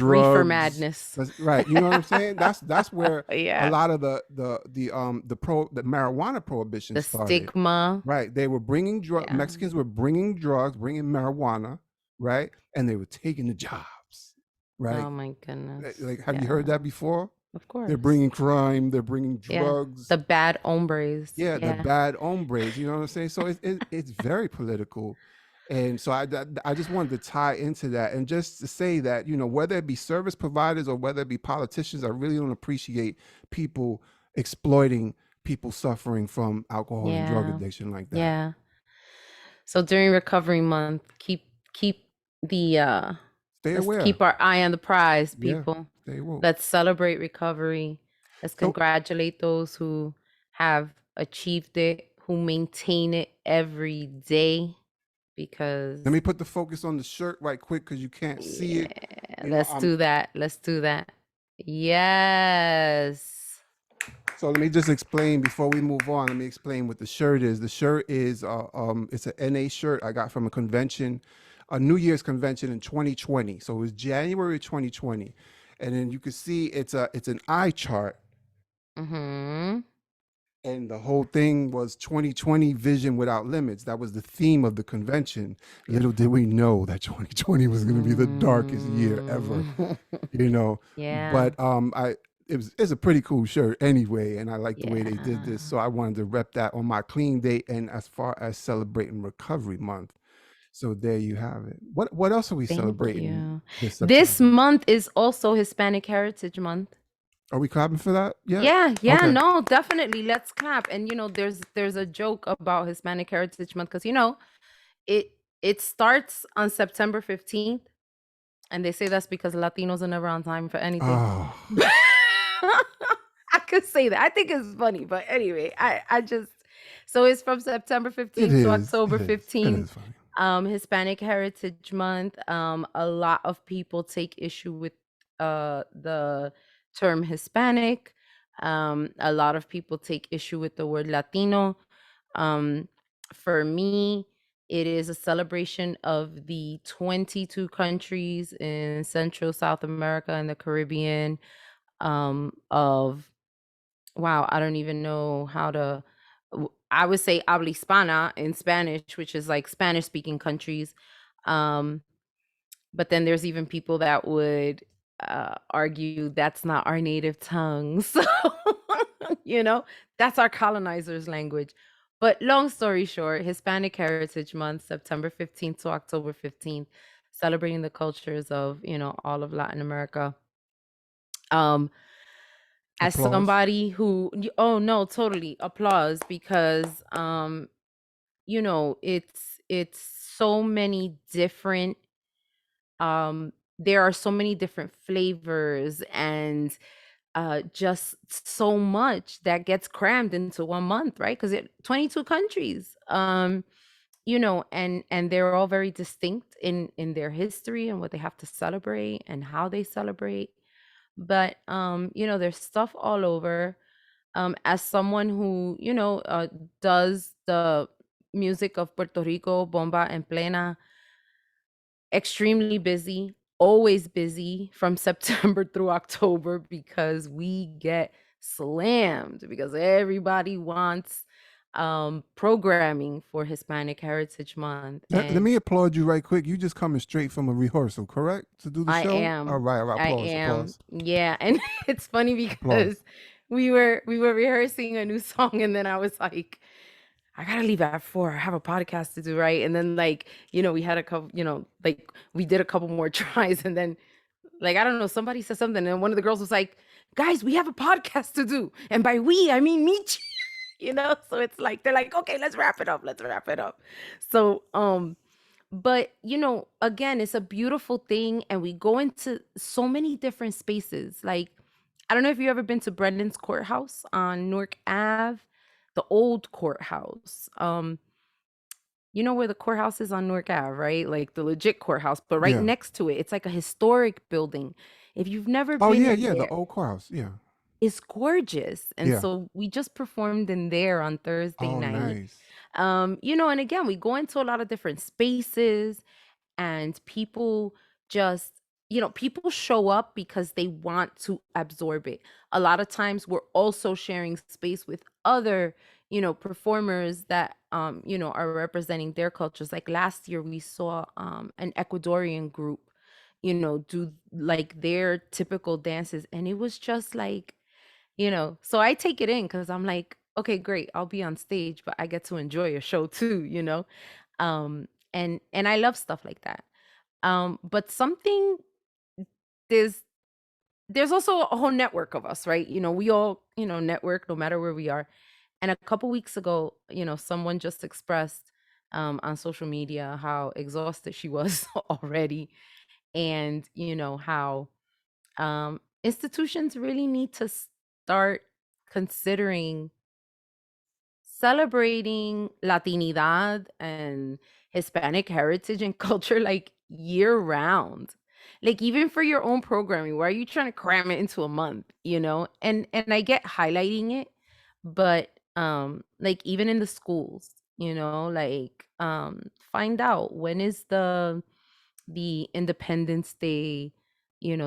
drugs. madness. Right. You know what I'm saying? That's where a Yeah. lot of the marijuana prohibition The started. stigma. Right. They were bringing Yeah. Mexicans were bringing drugs, bringing marijuana, right? And they were taking the jobs, right? Oh my goodness. Like, have you heard Yeah. that before? Of They're course. bringing crime, they're bringing Yeah. drugs. The bad hombres. Yeah, the Yeah. bad hombres, you know what I'm saying? So it's very political. And so I just wanted to tie into that and just to say that, whether it be service providers or whether it be politicians, I really don't appreciate people exploiting people suffering from alcohol and drug Yeah. addiction like that. Yeah. So during recovery month, keep the Stay let's aware. keep our eye on the prize, Yeah, people. stay woke. Let's celebrate recovery. Let's So congratulate those who have achieved it, who maintain it every day let because me put the focus on the shirt right quick because you can't see yeah, it. let's I'm do that. Let's do that. Yes. So let me just explain before we move on. Let me explain what the shirt is. The shirt is it's an NA shirt I got from a convention, a New Year's convention in 2020. So it was January 2020, and then you can see it's an eye chart, Mm-hmm. and the whole thing was 2020 Vision Without Limits. That was the theme of the convention. Little did Beautiful. we know that 2020 was going to be the darkest year ever. Mm. you know. Yeah. But it's a pretty cool shirt anyway, and I like the way they did this. Yeah. So I wanted to rep that on my clean day and as far as celebrating Recovery Month. So there you have it. What else are we Thank celebrating you. this This September? month is also Hispanic Heritage Month. Are we clapping for that yet? Yeah, yeah, Okay. no, definitely. Let's clap. And there's a joke about Hispanic Heritage Month because it it starts on September 15th, and they say that's because Latinos are never on time for anything. Oh, I could say that. I think it's funny, but anyway, I just so it's from September it 15th to is. October It is. It 15th, is funny. Hispanic Heritage Month. A lot of people take issue with the term Hispanic. A lot of people take issue with the word Latino. Um, for me, it is a celebration of the 22 countries in Central South America and the Caribbean. Of wow, I don't even know how to. I would say habla hispana in Spanish, which is like Spanish speaking countries. Um, but then there's even people that would argue that's not our native tongue. So, you know, that's our colonizers' language. But long story short, Hispanic Heritage Month, September 15th to October 15th, celebrating the cultures of, all of Latin America. Um, as Applause. somebody who, oh no, totally applause because, it's so many different there are so many different flavors and just so much that gets crammed into 1 month, right? Because it 22 countries, and they're all very distinct in their history and what they have to celebrate and how they celebrate. But there's stuff all over. As someone who does the music of Puerto Rico, bomba en plena, extremely busy, always busy from September through October because we get slammed because everybody wants programming for Hispanic Heritage Month. Let And me applaud you right quick. You just coming straight from a rehearsal, correct? To do the I show? All am. right, all right. I Applause, am. applause, Yeah. And it's funny applause. because we were rehearsing a new song and then I was like, I gotta leave at 4. I have a podcast to do, right? And then we had a couple, we did a couple more tries and then I don't know, somebody said something and one of the girls was like, guys, we have a podcast to do. And by we, I mean me, so it's like they're like, okay, let's wrap it up. Let's wrap it up. So but again, it's a beautiful thing and we go into so many different spaces. Like, I don't know if you ever been to Brendan's Courthouse on Newark Ave. the old courthouse. You know where the courthouse is on Newark Ave, right? Like the legit courthouse, but right Yeah. next to it, it's like a historic building. If you've never Oh been yeah, in yeah, the there, old courthouse. Yeah. it's gorgeous. And Yeah. so we just performed in there on Thursday Oh, night. nice. And again, we go into a lot of different spaces and people just people show up because they want to absorb it. A lot of times we're also sharing space with other performers that are representing their cultures. Like last year we saw an Ecuadorian group do like their typical dances, and it was just like so I take it in because I'm like, okay, great, I'll be on stage, but I get to enjoy a show too. And I love stuff like that. But something there's there's also a whole network of us, right? We all, network no matter where we are. And a couple weeks ago, someone just expressed on social media how exhausted she was already, and how institutions really need to start considering celebrating Latinidad and Hispanic heritage and culture like year round. Like even for your own programming, why are you trying to cram it into a month, And I get highlighting it, but like even in the schools, like find out when is the Independence Day,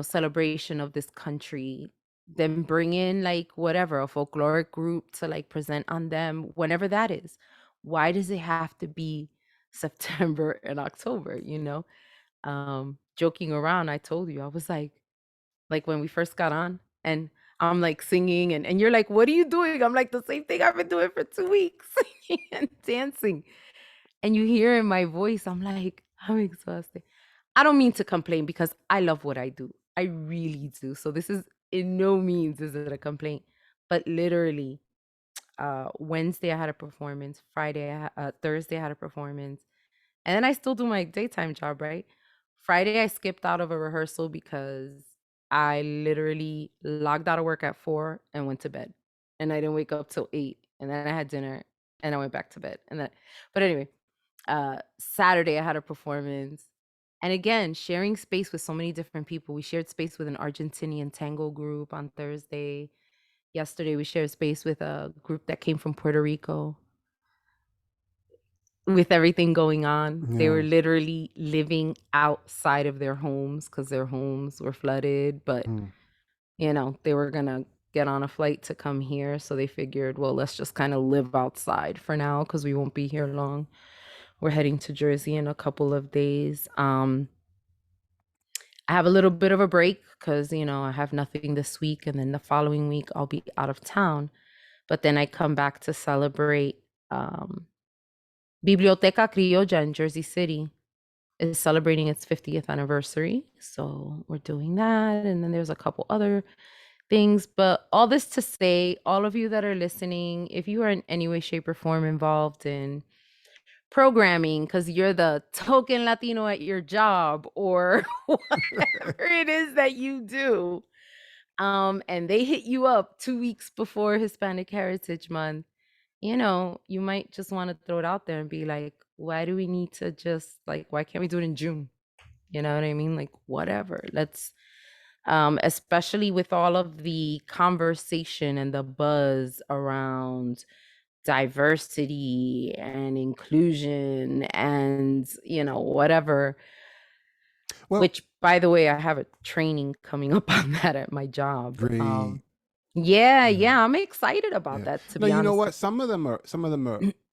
celebration of this country, then bring in like whatever, a folkloric group to like present on them whenever that is. Why does it have to be September and October, Joking around, I told you, I was like when we first got on and I'm like singing and you're like, what are you doing? I'm like, the same thing I've been doing for 2 weeks and dancing. And you hear in my voice, I'm like, I'm exhausted. I don't mean to complain because I love what I do. I really do. So this is in no means is it a complaint, but literally, Wednesday I had a performance, Thursday I had a performance, and then I still do my daytime job, right? Friday I skipped out of a rehearsal because I literally logged out of work at 4 and went to bed, and I didn't wake up till 8, and then I had dinner and I went back to bed, but anyway, Saturday I had a performance. And again, sharing space with so many different people. We shared space with an Argentinian tango group on Thursday. Yesterday we shared space with a group that came from Puerto Rico. With everything going on, they were Yeah. literally living outside of their homes because their homes were flooded, but Mm. they were gonna get on a flight to come here, so they figured, well, let's just kind of live outside for now because we won't be here long. We're heading to Jersey in a couple of days. I have a little bit of a break because, I have nothing this week. And then the following week, I'll be out of town. But then I come back to celebrate Biblioteca Criolla in Jersey City is celebrating its 50th anniversary. So we're doing that. And then there's a couple other things. But all this to say, all of you that are listening, if you are in any way, shape, or form involved in programming because you're the token Latino at your job or whatever it is that you do. And they hit you up 2 weeks before Hispanic Heritage Month, you might just want to throw it out there and be like, why do we need to just like, why can't we do it in June? You know what I mean? Like, whatever. Let's, especially with all of the conversation and the buzz around diversity and inclusion and whatever, Well, which by the way I have a training coming up on that at my job. great. Yeah, Yeah. yeah, I'm excited about Yeah. that, to No, be you know honest what? with Some of them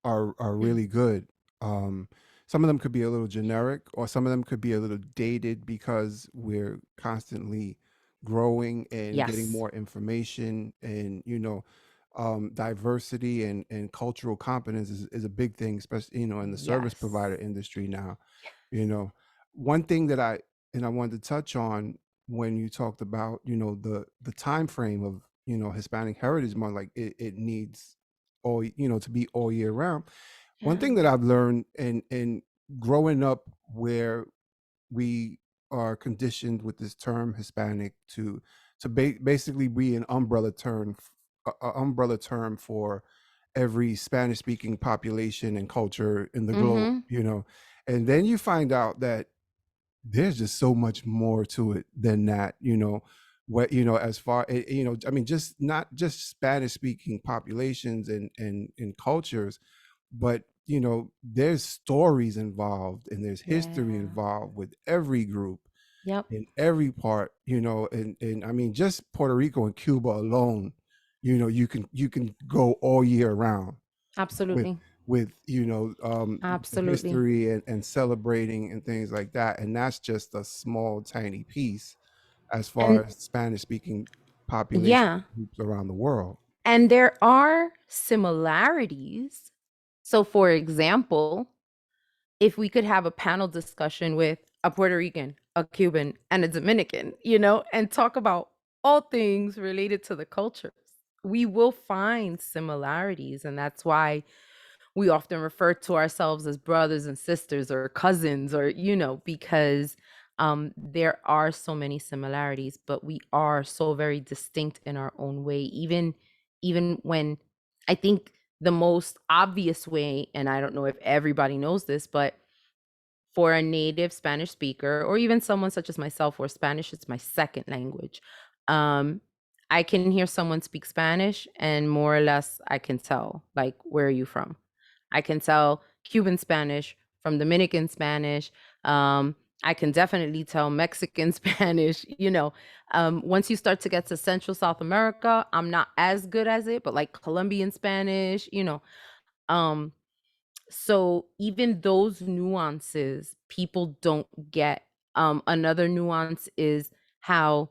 are really good. Um, some of them could be a little generic, or some of them could be a little dated because we're constantly growing and getting Yes, more information, and diversity and cultural competence is a big thing, especially in the service provider yes, industry now. You know, one thing that I wanted to touch on when you talked about the time frame of Hispanic Heritage Month, like it needs all to be all year round. One yeah, thing that I've learned in growing up where we are conditioned with this term Hispanic to basically be an umbrella term for every Spanish speaking population and culture in the globe, Mhm. you know. And then you find out that there's just so much more to it than that, you know. What, you know, as far you know, I mean, just not just Spanish speaking populations and cultures, but you know, there's stories involved and there's history Yeah. involved with every group Yep. in every part, you know. And I mean, just Puerto Rico and Cuba alone, you know, you can go all year round with Absolutely. you know, the Absolutely. history and celebrating and things like that. And that's just a small tiny piece as And far as Spanish speaking population yeah, groups around the world. and there are similarities. So, for example, if we could have a panel discussion with a Puerto Rican, a Cuban, and a Dominican, and talk about all things related to the cultures, we will find similarities. And that's why we often refer to ourselves as brothers and sisters or cousins, or because there are so many similarities, but we are so very distinct in our own way. Even when I think the most obvious way, and I don't know if everybody knows this, but for a native Spanish speaker, or even someone such as myself, where Spanish is my second language, um, I can hear someone speak Spanish, and more or less I can tell, like, where are you from? I can tell Cuban Spanish from Dominican Spanish. Um, I can definitely tell Mexican Spanish. Once you start to get to Central South America, I'm not as good as it, but like Colombian Spanish. Um, so even those nuances people don't get. Another nuance is how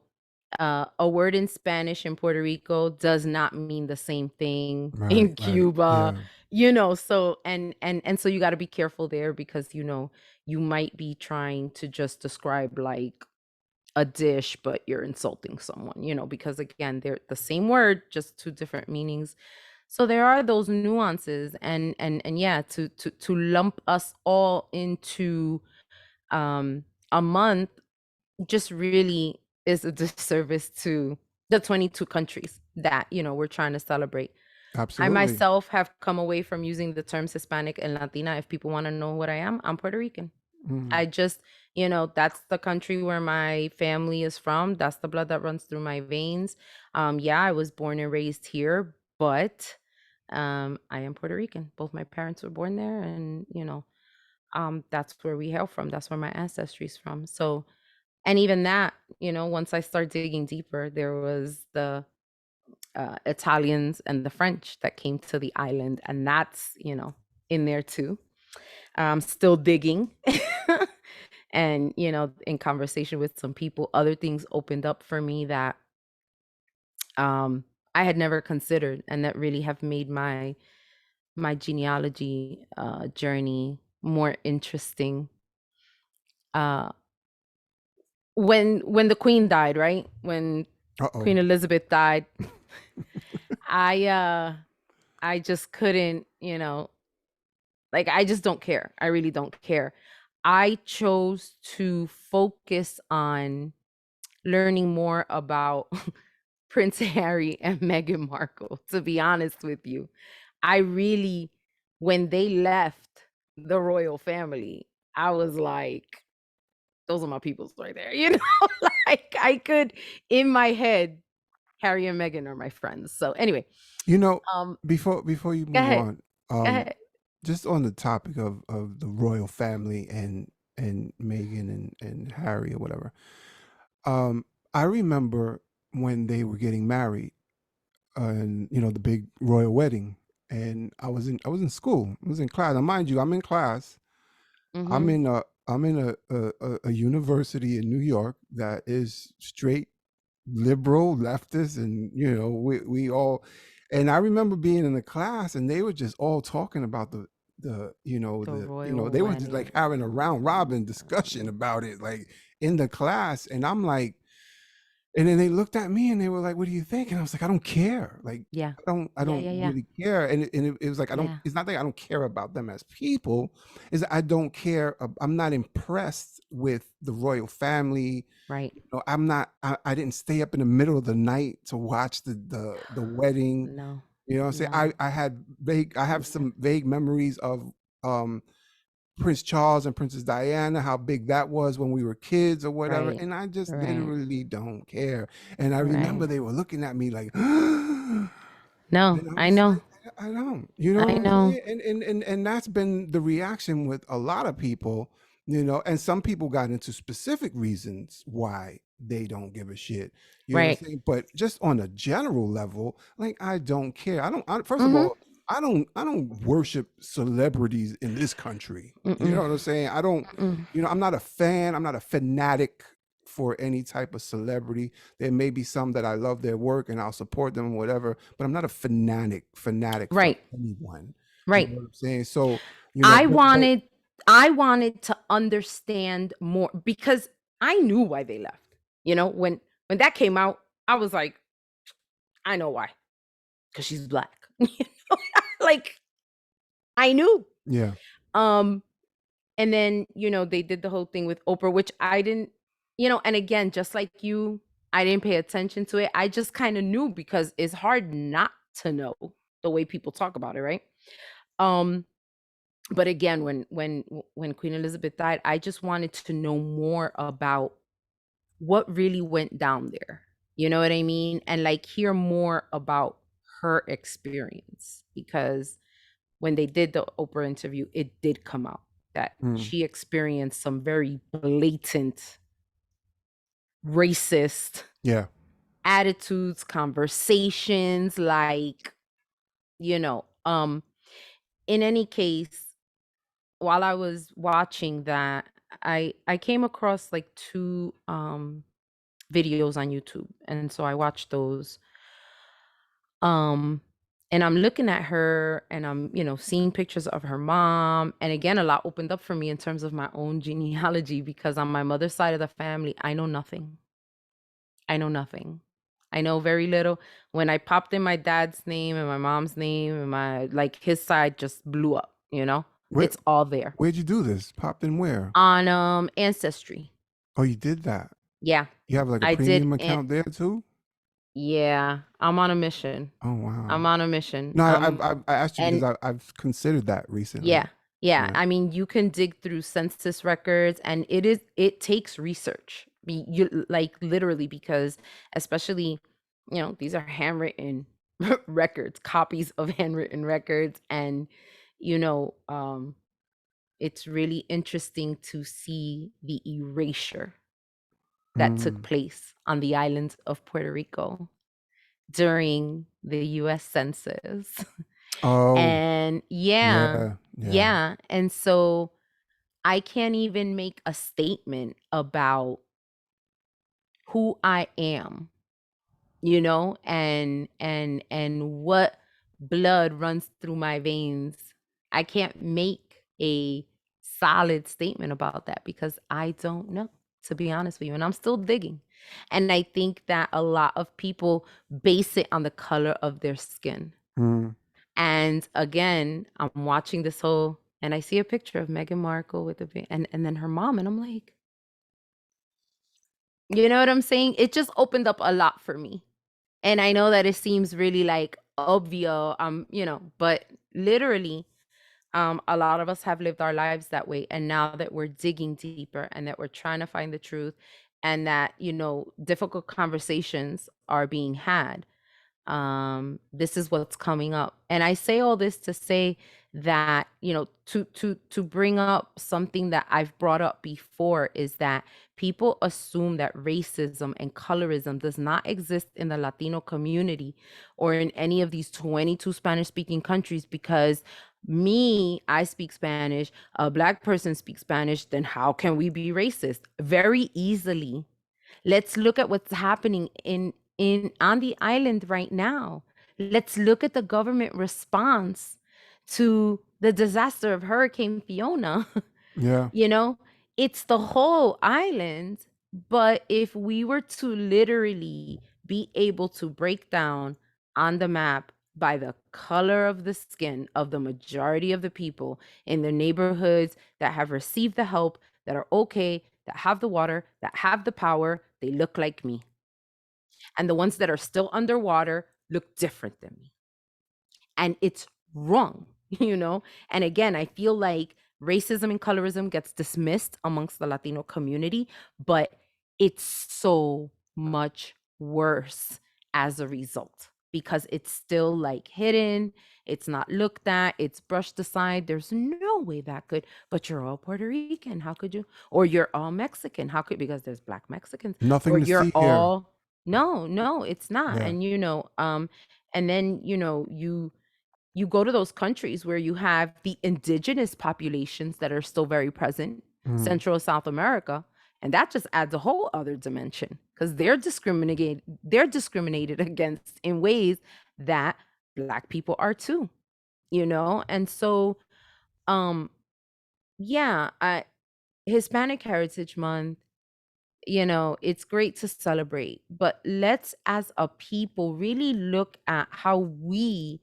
a word in Spanish in Puerto Rico does not mean the same thing Right, in right. Cuba. Yeah. So and so you got to be careful there, because you might be trying to just describe like a dish, but you're insulting someone, because again, they're the same word, just two different meanings. So there are those nuances, and yeah, to lump us all into a month just really is a disservice to the 22 countries that we're trying to celebrate. I Absolutely. myself have come away from using the terms Hispanic and Latina. If people want to know what I am, I'm Puerto Rican. Mm, I just, that's the country where my family is from. That's the blood that runs through my veins. Yeah, I was born and raised here, but I am Puerto Rican. Both my parents were born there, and that's where we hail from. That's where my ancestry is from. So, and even that, once I start digging deeper, there was the Italians and the French that came to the island, and that's in there too. I'm still digging. And in conversation with some people, other things opened up for me that um I had never considered, and that really have made my genealogy journey more interesting. uh when the queen died, right, when uh-oh. Queen Elizabeth died, i uh I just couldn't, like, I just don't care. I really don't care. I chose to focus on learning more about Prince Harry and Meghan Markle, to be honest with you. I really, when they left the royal family, I was like, those are my peoples right there. Like, I could, in my head, Harry and Meghan are my friends. So anyway, You know, um, before you go move ahead. on, Go ahead. just on the topic of the royal family and Meghan and Harry or whatever. Um, I remember when they were getting married, and you know, the big royal wedding, and I was in school. I was in class. Now, mind you, I'm in class. I'm Mm-hmm. in a I'm in a university in New York that is straight liberal leftist, and you know, we all. And I remember being in the class and they were just all talking about The they royal were just wedding. like having a round robin discussion about it, like in the class. And I'm like, and then they looked at me and they were like, "What do you think?" And I was like, "I don't care. Like, Yeah. I Yeah, don't yeah, yeah. really care." And it was like, I don't. Yeah. It's not that I don't care about them as people. Is that I don't care. I'm not impressed with the royal family. Right. You know, I'm not. I didn't stay up in the middle of the night to watch the wedding. No. You know what I'm saying? No. I have Yeah. some vague memories of um Prince Charles and Princess Diana, how big that was when we were kids or whatever. Right. And I just Right. literally don't care. And I remember Right. they were looking at me like, and No, I I was know. like, I don't, you know what I I'm know. saying? And that's been the reaction with a lot of people, and some people got into specific reasons why they don't give a shit. You know what Right. I'm saying? But just on a general level, like I don't care. First of Mhm. all, I don't worship celebrities in this country. You Mm-mm. know what I'm saying? I don't, Mm-mm. I'm not a fan, I'm not a fanatic for any type of celebrity. There may be some that I love their work and I'll support them, whatever, but I'm not a fanatic for Right. anyone. You Right. know what I'm saying? So, I but wanted I wanted to understand more because I knew why they left. When that came out, I was like, I know why. Because she's black. Like, I knew. yeah. Um, and then, they did the whole thing with Oprah, which I didn't, and again, just like you, I didn't pay attention to it. I just kind of knew because it's hard not to know the way people talk about it, right? Um, but again, when Queen Elizabeth died, I just wanted to know more about what really went down there. You know what I mean? And like hear more about her experience because when they did the Oprah interview, it did come out that Mm, she experienced some very blatant racist yeah. attitudes, conversations, like, you know, um, in any case, while I was watching that, I came across like two videos on YouTube. And so I watched those. Um and I'm looking at her and I'm, seeing pictures of her mom. And again, a lot opened up for me in terms of my own genealogy because on my mother's side of the family, I know nothing. I know nothing. I know very little. When I popped in my dad's name and my mom's name and my like his side just blew up. Where It's all there. where'd you do this? Popped in where? On Ancestry. Oh, you did that. Yeah. You have like a I did premium an account there too? Yeah, I'm on a mission. Oh wow. I'm on a mission. No, I asked you because And I've considered that recently. yeah, yeah. Yeah. I mean, you can dig through census records, and it takes research. You like literally because especially, these are handwritten records, copies of handwritten records, and you know, um, it's really interesting to see the erasure that took Mm. place on the island of Puerto Rico during the US Census. Oh, And yeah, yeah, yeah. yeah. And so I can't even make a statement about who I am, and what blood runs through my veins. I can't make a solid statement about that because I don't know, to be honest with you. And I'm still digging. And I think that a lot of people base it on the color of their skin. Mm, And again, I'm watching this whole and I see a picture of Meghan Markle with and then her mom, and I'm like, you know what I'm saying? It just opened up a lot for me. And I know that it seems really like obvious, but literally, a lot of us have lived our lives that way. And now that we're digging deeper and that we're trying to find the truth and that, difficult conversations are being had, this is what's coming up. And I say all this to say that, to bring up something that I've brought up before is that people assume that racism and colorism does not exist in the Latino community or in any of these 22 Spanish speaking countries because I speak Spanish, a black person speaks Spanish, then how can we be racist? Very easily. Let's look at what's happening in on the island right now. Let's look at the government response to the disaster of Hurricane Fiona. yeah. you know, it's the whole island, but if we were to literally be able to break down on the map by the color of the skin of the majority of the people in the neighborhoods that have received the help, that are okay, that have the water, that have the power, they look like me. And the ones that are still underwater look different than me. and it's wrong, you know? And again, I feel like racism and colorism gets dismissed amongst the Latino community, but it's so much worse as a result because it's still like hidden, it's not looked at, it's brushed aside. There's no way that could, but you're all Puerto Rican, how could you? Or you're all Mexican, how could, because there's black Mexicans, or Nothing to you're see here. all, no, no, it's not. Yeah. And and then you go to those countries where you have the indigenous populations that are still very present, Mm. Central South America, and that just adds a whole other dimension because they're discriminated against in ways that black people are too, and so um yeah, I Hispanic Heritage Month, it's great to celebrate, but let's as a people really look at how we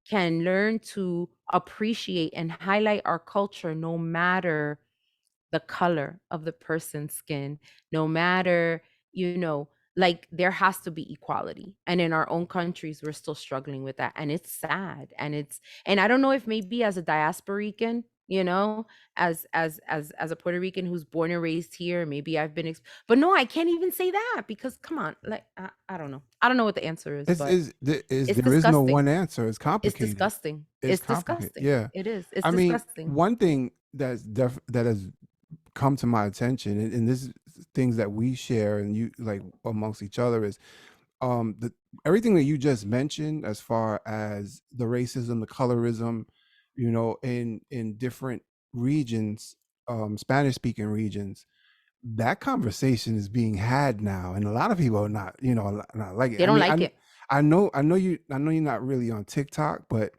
can learn to appreciate and highlight our culture no matter the color of the person's skin, no matter, you know, like there has to be equality. And in our own countries, we're still struggling with that. And it's sad. And I don't know if maybe as a diasporican, as a Puerto Rican who's born and raised here, maybe I've been, but no, I can't even say that because come on, like, I don't know. I don't know what the answer is, but it's There is no one disgusting. answer. It's It's complicated. disgusting. It's It's complicated. disgusting. Yeah. It is. It's I mean, disgusting. one thing that has come to my attention, and this is things that we share and you like amongst each other, is the everything that you just mentioned as far as the racism, the colorism, in different regions, Spanish speaking regions, that conversation is being had now, and a lot of people are not, not like it. They I don't mean, like it. I know you're not really on TikTok, but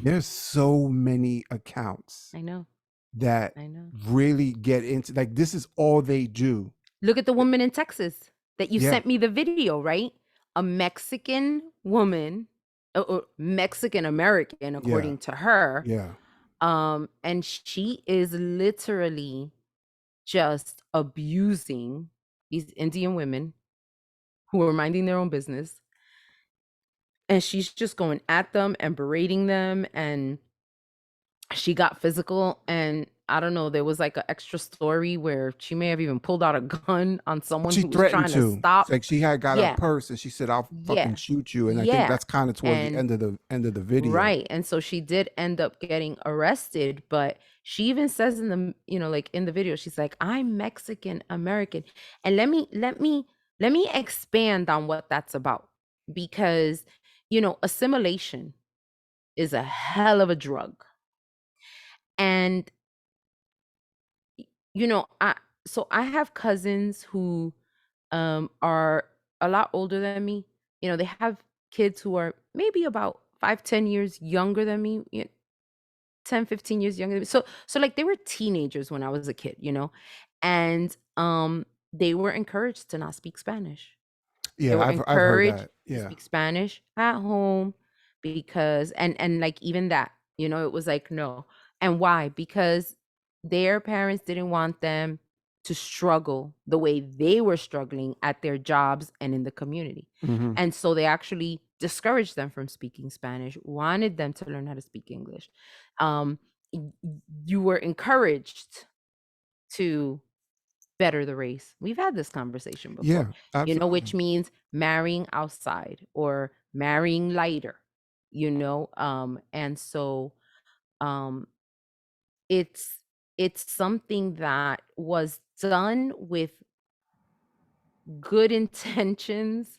there's so many accounts I know. that I know. really get into, like, this is all they do. Look at the Eh, woman in Texas that you Yeah, sent me the video, right? A Mexican woman, or Mexican American, yeah, according to her. yeah. And she is literally just abusing these Indian women who are minding their own business. And she's just going at them and berating them. And she got physical, and I don't know, there was like an extra story where she may have even pulled out a gun on someone She who was threatened trying to to. It's stop. like she had got her Yeah, purse and she said, "I'll fucking yeah, shoot you." And I think yeah. that's kind of towards the And end of the video. right. And so she did end up getting arrested, but she even says in the, like in the video, she's like, I'm Mexican American. And let me expand on what that's about. Because, assimilation is a hell of a drug. And I have cousins who are a lot older than me. They have kids who are maybe about 5, 10 years younger than me, 10, 15 years younger than me. So like they were teenagers when I was a kid, and they were encouraged to not speak Spanish. They Yeah, were I've heard encouraged that. to Yeah. speak Spanish at home because and like even that, it was like no. And why? Because their parents didn't want them to struggle the way they were struggling at their jobs and in the community. Hmm. And so they actually discouraged them from speaking Spanish, wanted them to learn how to speak English. Um you were encouraged to better the race. We've had this conversation before, Yeah, absolutely. which means marrying outside or marrying lighter, and so um it's it's something that was done with good intentions,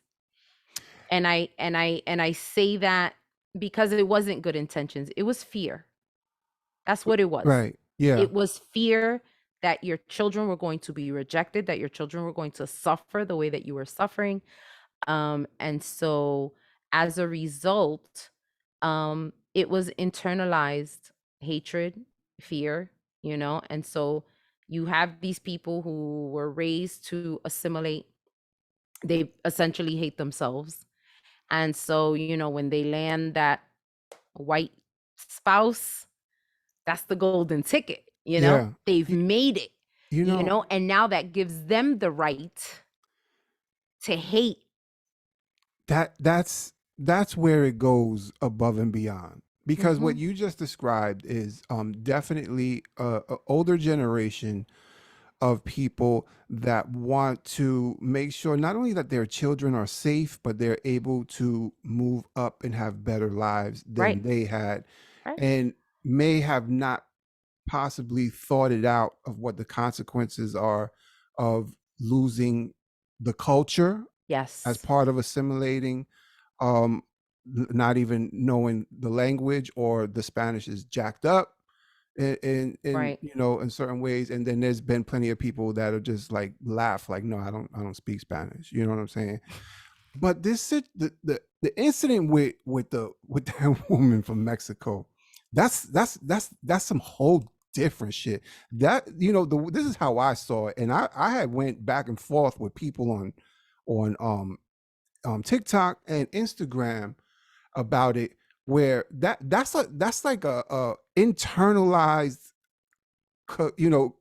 and I say that because it wasn't good intentions. It was fear. That's what it was. Right. Yeah. It was fear that your children were going to be rejected, that your children were going to suffer the way that you were suffering. And so as a result, it was internalized hatred, fear, and so you have these people who were raised to assimilate. They essentially hate themselves. And so, when they land that white spouse, that's the golden ticket, Yeah. They've You, made it, you know, and now that gives them the right to hate. that's where it goes above and beyond. because what Mhm. you just described is definitely a older generation of people that want to make sure not only that their children are safe, but they're able to move up and have better lives Right. than they had, Right. and may have not possibly thought it out of what the consequences are of losing the culture as Yes. part of assimilating, um not even knowing the language, or the Spanish is jacked up in Right. in certain ways. And then there's been plenty of people that are just like laugh like, no, I don't speak Spanish, you know what I'm saying? But the incident with that woman from Mexico, that's some whole different shit. That, this is how I saw it, and I had went back and forth with people on TikTok and Instagram about it, where that's like a internalized, you know,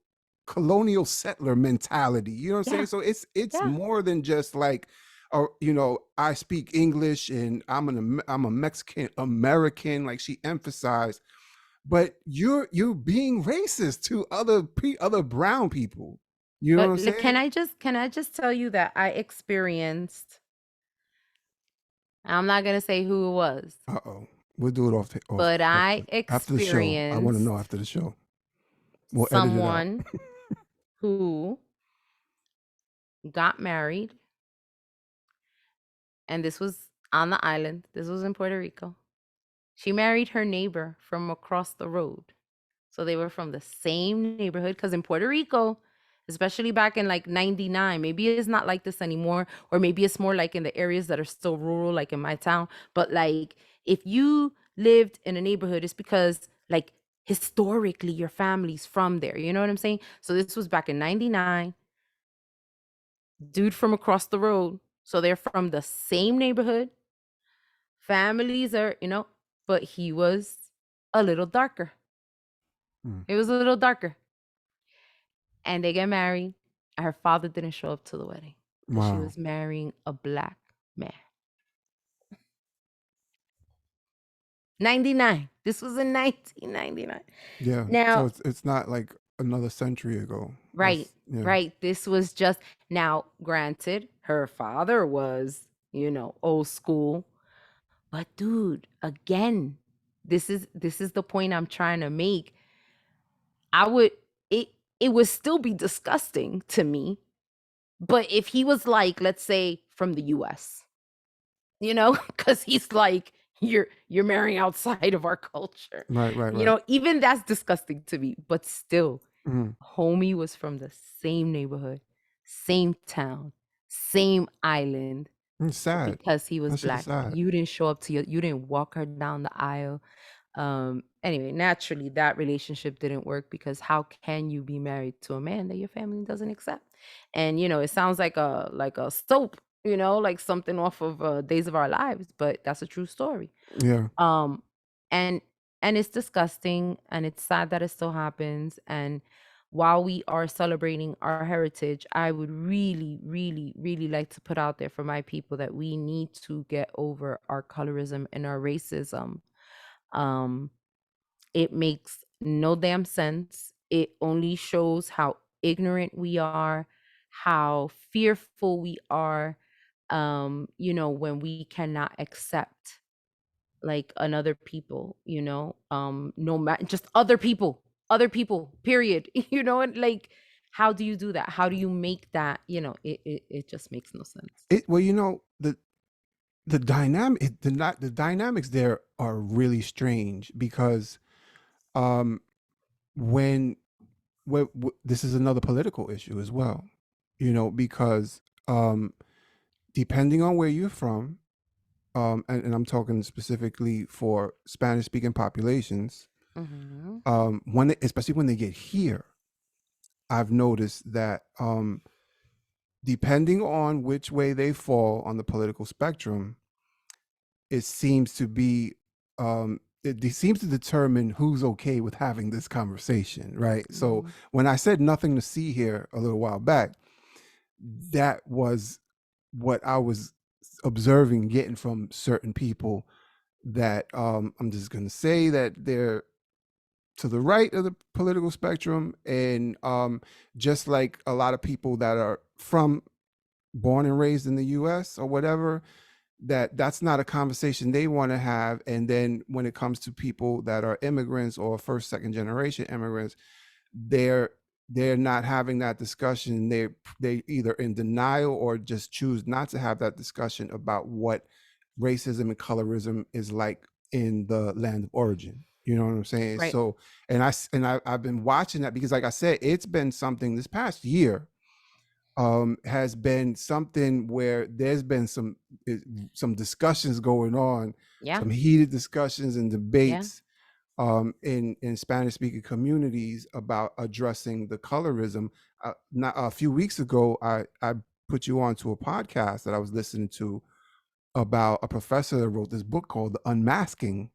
colonial settler mentality. You know what I'm saying? Yeah. So it's Yeah. more than just like, I speak English and I'm a Mexican American, like she emphasized. But you're being racist to other brown people. You know what But I'm can saying? I just tell you that I experienced, I'm not going to say who it was, Uh oh. We'll do it off but I after the show. I want to know experienced after the show. We'll edit it out. someone who got married, and this was on the island. This was in Puerto Rico. She married her neighbor from across the road. So they were from the same neighborhood, because in Puerto Rico, especially back in like 99, maybe it's not like this anymore, or maybe it's more like in the areas that are still rural, like in my town. But like if you lived in a neighborhood, it's because like historically your family's from there. You know what I'm saying? So this was back in 99, dude from across the road. So they're from the same neighborhood. Families are, but he was a little darker. Hmm. It was a little darker. And they get married. Her father didn't show up to the wedding because she Wow. was marrying a black man. 99. This was in 1999. Yeah. So Now, it's not like another century ago. right, Yeah. right. This was just, now, granted, her father was, old school. But dude, again, this is the point I'm trying to make. I would it it would still be disgusting to me. But if he was like, let's say from the US, because he's like, you're marrying outside of our culture. Right. Right. Right. Even that's disgusting to me. But still, Mhm. homie was from the same neighborhood, same town, same island. It's But sad. because he was That shit is black, sad. you didn't show up you didn't walk her down the aisle. Anyway, naturally that relationship didn't work, because how can you be married to a man that your family doesn't accept? And it sounds like a soap, like something off of Days of Our Lives, but that's a true story. Yeah. um and and it's disgusting, and it's sad that it still happens. And while we are celebrating our heritage, I would really, really, really like to put out there for my people that we need to get over our colorism and our racism. um it makes no damn sense. It only shows how ignorant we are, how fearful we are, when we cannot accept like another people, no matter, just other people, period. And like, how do you do that? How do you make that, it just makes no sense. Well, the dynamic the dynamics there are really strange because um when this is another political issue as well, because um depending on where you're from, and I'm talking specifically for Spanish speaking populations, Hmm. especially when they get here, I've noticed that depending on which way they fall on the political spectrum, it seems to be it seems to determine who's okay with having this conversation, right? So Hmm. when I said nothing to see here a little while back, that was what I was observing, getting from certain people that I'm just going to say that they're to the right of the political spectrum, and just like a lot of people that are from born and raised in the US or whatever, that's not a conversation they want to have. And then when it comes to people that are immigrants or first second generation immigrants, they're they're not having that discussion. They either in denial or just choose not to have that discussion about what racism and colorism is like in the land of origin. You know what I'm saying? Right. So, I've been watching that because, like I said, it's been something this past year, has been something where there's been some discussions going on, Yeah. some heated discussions and Yeah. debates, in Spanish speaking communities about addressing the colorism. Not a few weeks ago, I put you on to a podcast that I was listening to about a professor that wrote this book called The Unmasking,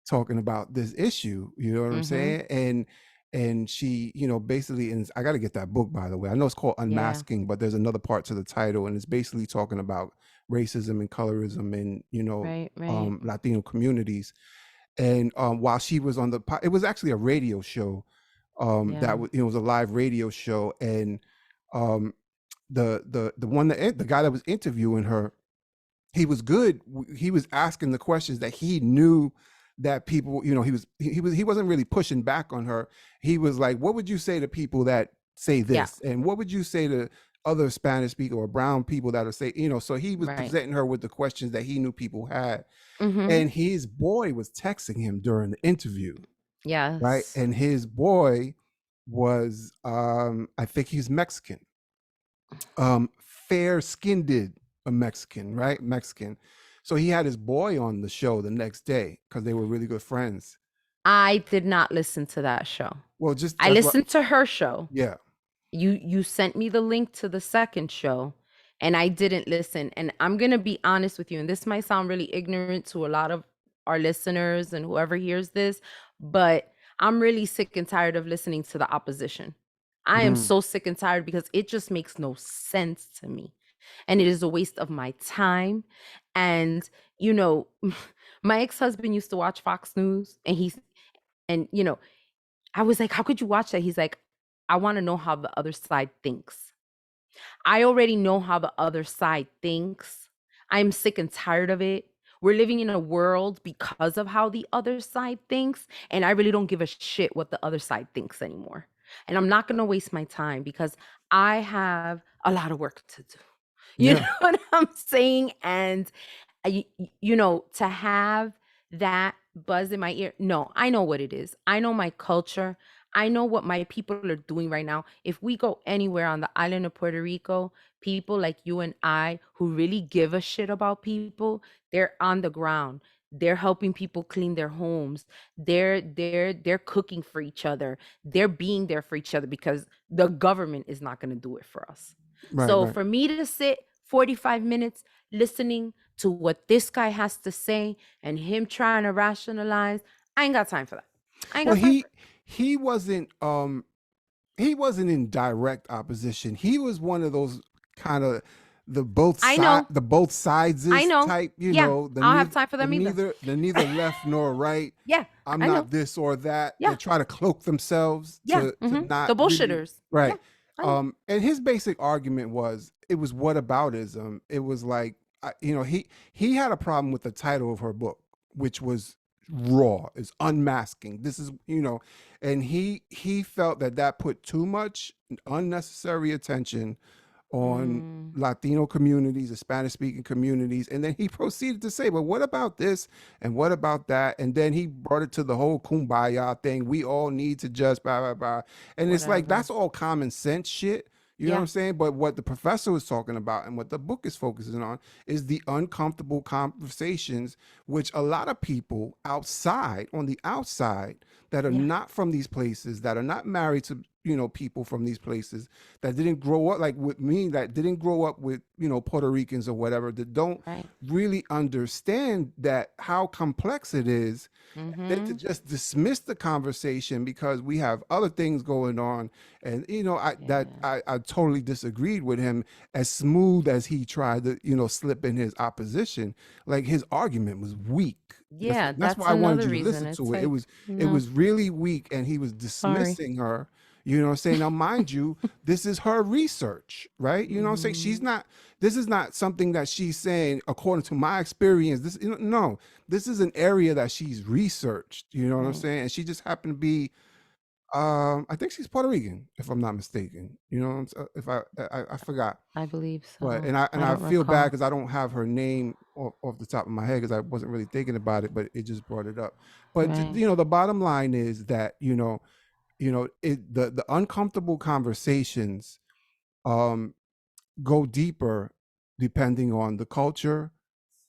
talking about this issue. You know what I'm Mhm. saying? And she, basically, and I got to get that book, by the way. I know it's called Yeah. Unmasking, but there's another part to the title, and it's basically talking about racism and colorism in Right. Right. Latino communities. And while she was on it was actually a radio show, Yeah. it was a live radio show, and um, the guy that was interviewing her, he was good. He was asking the questions that he knew that people, he wasn't really pushing back on her. He was like, what would you say to people that say Yeah. this, and what would you say to other Spanish speaker or brown people that are say, so he was Right. presenting her with the questions that he knew people had. Mhm. And his boy was texting him during the interview, right? Yes. And his boy was, I think he's Mexican, fair skinned, a Mexican, right? Mexican. So he had his boy on the show the next day because they were really good friends. I did not listen to that show. Well, just I that's what, listened to her show. yeah. You sent me the link to the second show, and I didn't listen. And I'm going to be honest with you, and this might sound really ignorant to a lot of our listeners and whoever hears this, but I'm really sick and tired of listening to the opposition. I am Mm, so sick and tired because it just makes no sense to me. And it is a waste of my time. And, you know, my ex-husband used to watch Fox News, and I was like, how could you watch that? He's like, I want to know how the other side thinks. I already know how the other side thinks. I'm sick and tired of it. We're living in a world because of how the other side thinks. And I really don't give a shit what the other side thinks anymore. And I'm not going to waste my time because I have a lot of work to do. You know yeah. what I'm saying? And to have that buzz in my ear, no, I know what it is. I know my culture. I know what my people are doing right now. If we go anywhere on the island of Puerto Rico, people like you and I who really give a shit about people, they're on the ground. They're helping people clean their homes. They're cooking for each other. They're being there for each other because the government is not going to do it for us. Right, So right. for me to sit 45 minutes listening to what this guy has to say and him trying to rationalize, I ain't got time for that. I ain't Well, got time for it. he wasn't he wasn't in direct opposition. He was one of those kind of I know. the both sides I is know. type, Yeah. I don't have time for the them either. neither left nor right. Yeah. I'm I know. not this or that. They Yeah. try to cloak themselves Yeah. to The not really, bullshitters. Yeah. right. I know. And his basic argument was it was whataboutism. It was like, he had a problem with the title of her book, which was raw, is unmasking. This is, and he felt that put too much unnecessary attention on Mm, Latino communities, the Spanish speaking communities. And then he proceeded to say, well, what about this? And what about that? And then he brought it to the whole kumbaya thing. We all need to just blah, blah, blah. And it's like, whatever. that's all common sense shit. You know what Yeah. I'm saying? But what the professor was talking about and what the book is focusing on is the uncomfortable conversations, which a lot of people on the outside, that are Yeah. not from these places, that are not married to, people from these places, that didn't grow up like with me, that didn't grow up with, Puerto Ricans or whatever, that don't Right. really understand that how complex it is, than to Mm-hmm. just dismiss the conversation because we have other things going on. And Yeah. I totally disagreed with him. As smooth as he tried to slip in his opposition, like his argument was weak. Yeah, That's that's why I wanted another you to reason. listen It's to it. like, It no, was really weak, and he was sorry. dismissing her. You know what I'm saying? Now, mind you, this is her research, right? You know what I'm saying? She's Mhm. not. This is not something that she's saying according to my experience. This, no, this is an area that she's researched. You know what I'm Right. saying? And she just happened to be. I think she's Puerto Rican, if I'm not mistaken. You know, if I forgot. I believe But so. and I I don't feel bad recall. because I don't have her name off the top of my head because I wasn't really thinking about it, but it just brought it up. But Right. the bottom line is that the uncomfortable conversations um go deeper depending on the culture,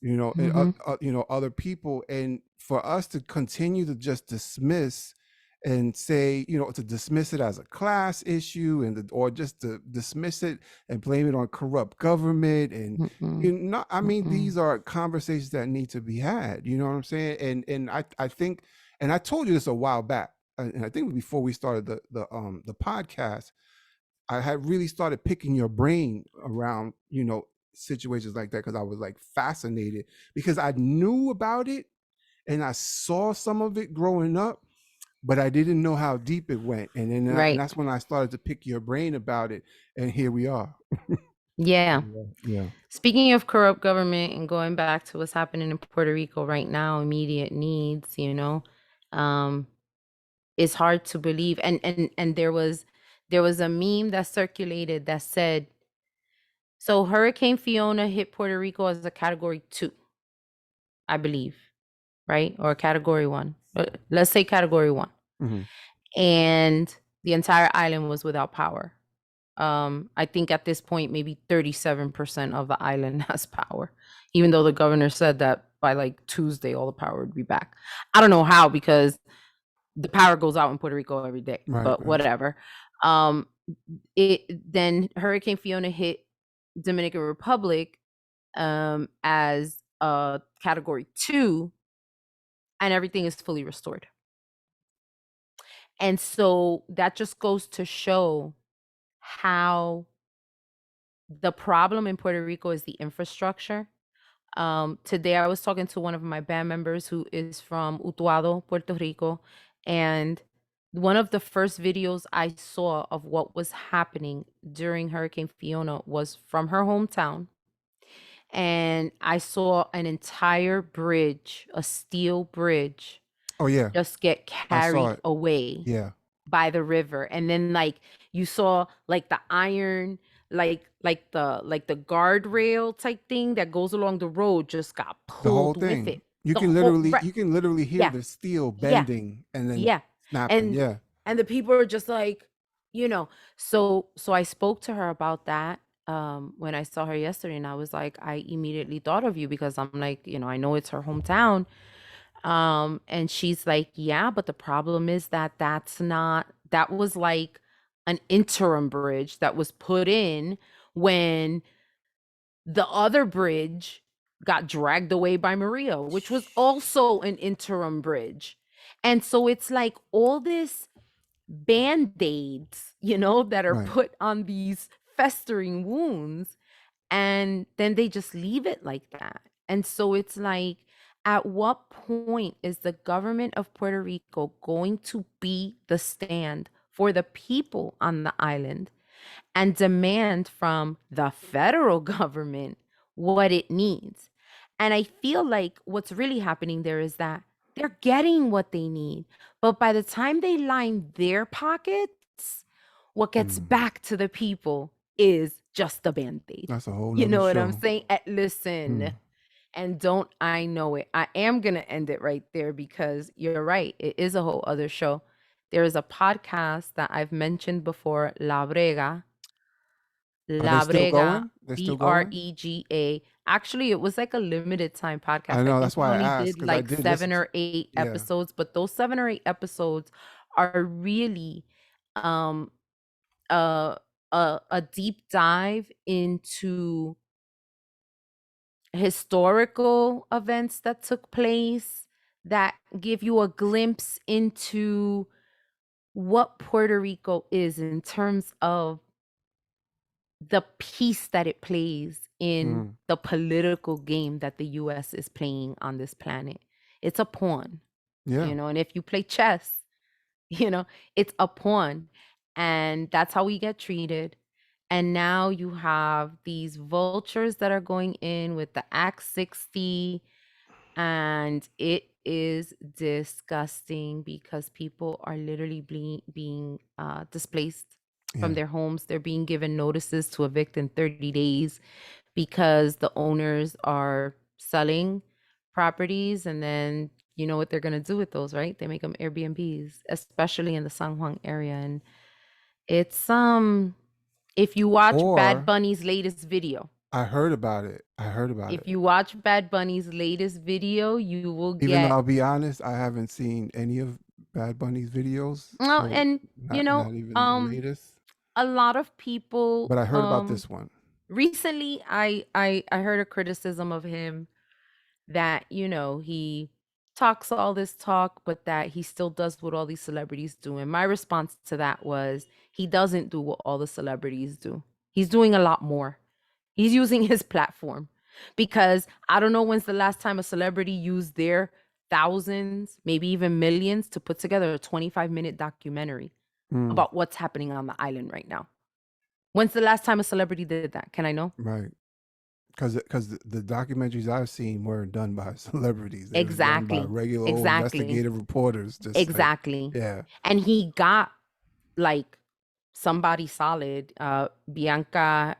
and Mhm. other people, and for us to continue to just dismiss and say, to dismiss it as a class issue, or just to dismiss it and blame it on corrupt government, and Mm-mm. I mean, Mm-mm. these are conversations that need to be had, you know what I'm saying? And I think, and I told you this a while back, and I think before we started the podcast, I had really started picking your brain around, situations like that, because I was like fascinated, because I knew about it and I saw some of it growing up, but I didn't know how deep it went. And Right. that's when I started to pick your brain about it, and here we are. Yeah. Yeah. Yeah. Speaking of corrupt government and going back to what's happening in Puerto Rico right now, immediate needs, um, it's hard to believe. And there was a meme that circulated that said, so Hurricane Fiona hit Puerto Rico as a category 2, I believe, right? Or category 1. Let's say category 1. Hmm. And the entire island was without power. I think at this point, maybe 37% of the island has power, even though the governor said that by like Tuesday, all the power would be back. I don't know how, because the power goes out in Puerto Rico every day, Right. but Right. whatever. Um, then Hurricane Fiona hit Dominican Republic as a category 2, and everything is fully restored. And so that just goes to show how the problem in Puerto Rico is the infrastructure. Today I was talking to one of my band members who is from Utuado, Puerto Rico, and one of the first videos I saw of what was happening during Hurricane Fiona was from her hometown. And I saw an entire bridge, a steel bridge, Oh yeah, just get I saw carried it. away Yeah. by the river. And then like you saw like the iron, like the guardrail type thing that goes along the road just got The whole pulled with thing. it. The whole right. You can literally hear Yeah. the steel Yeah. bending and then Yeah. snapping. And Yeah. and the people are just like, so I spoke to her about that when I saw her yesterday, and I was like, I immediately thought of you because I'm like, I know it's her hometown. And she's like, yeah, but the problem is that that was like an interim bridge that was put in when the other bridge got dragged away by Maria, which was also an interim bridge. And so it's like all this band-aids, that are Right. put on these festering wounds, and then they just leave it like that. And so it's like, at what point is the government of Puerto Rico going to be the stand for the people on the island and demand from the federal government what it needs? And I feel like what's really happening there is that they're getting what they need. But by the time they line their pockets, what gets Mm. back to the people is just a band-aid. That's a whole You nother know what I'm show. saying? Listen, Mm. and don't I know it. I am going to end it right there because you're right. It is a whole other show. There is a podcast that I've mentioned before, Are they La still Brega, going? They're still going? Brega. Actually, it was like a limited time I podcast. I know. think That's they why I only asked, did because I like did listen 7 to. or 8 Yeah. episodes, but those 7 or 8 episodes are really um a a deep dive into historical events that took place, that give you a glimpse into what Puerto Rico is in terms of the piece that it plays in Mm. the political game that the US is playing on this planet. It's a pawn, Yeah. and if you play chess, you know, it's a pawn. And that's how we get treated. And now you have these vultures that are going in with the Act 60, and it is disgusting because people are literally being displaced from Yeah. their homes. They're being given notices to evict in 30 days because the owners are selling properties. And then you know what they're going to do with those, right? They make them Airbnbs, especially in the San Juan area. And it's if you watch Bad Or Bunny's latest video, I heard about it. I heard about if it. you watch Bad Bunny's latest video, you will Even though get I'll be honest, I haven't seen any of Bad Bunny's videos, well, so and not even the latest. a lot of people But I heard about this one. recently I heard a criticism of him that, he talks all this talk, but that he still does what all these celebrities do. And my response to that was he doesn't do what all the celebrities do. He's doing a lot more. He's using his platform because I don't know when's the last time a celebrity used their thousands, maybe even millions, to put together a 25-minute documentary Mm, about what's happening on the island right now. When's the last time a celebrity did that? Can I know? right. Because the documentaries I've seen weren't done by celebrities. They was done by Exactly. regular old Exactly. investigative reporters. Just like, Exactly. yeah. And he got like somebody solid, Bianca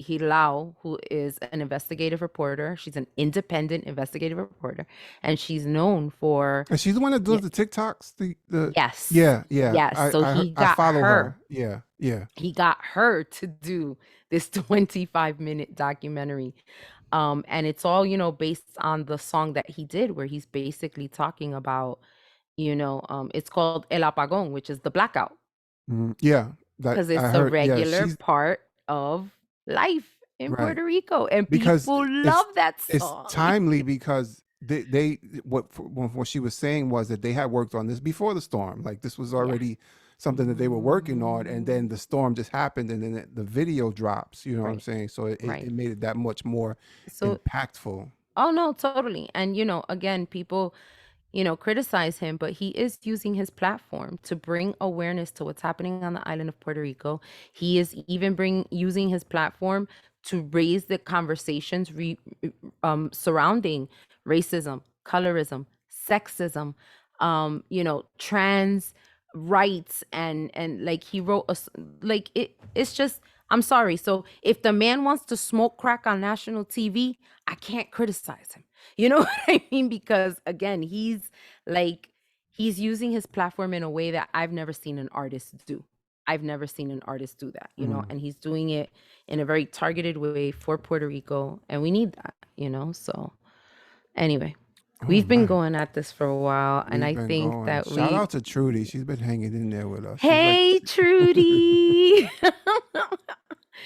Hilao, who is an investigative reporter. She's an independent investigative reporter, and she's known for And she's the one that yeah, does the TikToks. The yes, yeah, yeah. yes. So I follow her. Yeah, yeah. he got her to do this 25-minute documentary. And it's all, based on the song that he did, where he's basically talking about, it's called El Apagón, which is the blackout, Yeah. That because I it's a heard. Yeah, regular she's part of life in right. Puerto Rico, and Because people love that it's song. timely because they what she was saying was that they had worked on this before the storm. Like this was Yeah. already something that they were working on, and then Mhm. the storm just happened, and then the video drops. You know what I'm Right, saying? So it right. made it that much more So, impactful. oh no, totally. And again, people criticize him, but he is using his platform to bring awareness to what's happening on the island of Puerto Rico. He is even using his platform to raise the conversations surrounding racism, colorism, sexism, trans rights, and like he wrote like it's just, I'm sorry. So if the man wants to smoke crack on national TV, I can't criticize him. You know what I mean? Because again, like he's using his platform in a way that I've never seen an artist do. I've never seen an artist do that, Mm. and he's doing it in a very targeted way for Puerto Rico, and we need that. So anyway, Oh we've been man, going at this for a while, and we've I been think going. that Shout we out to Trudy. She's been hanging in there with us. She's like, Hey Trudy.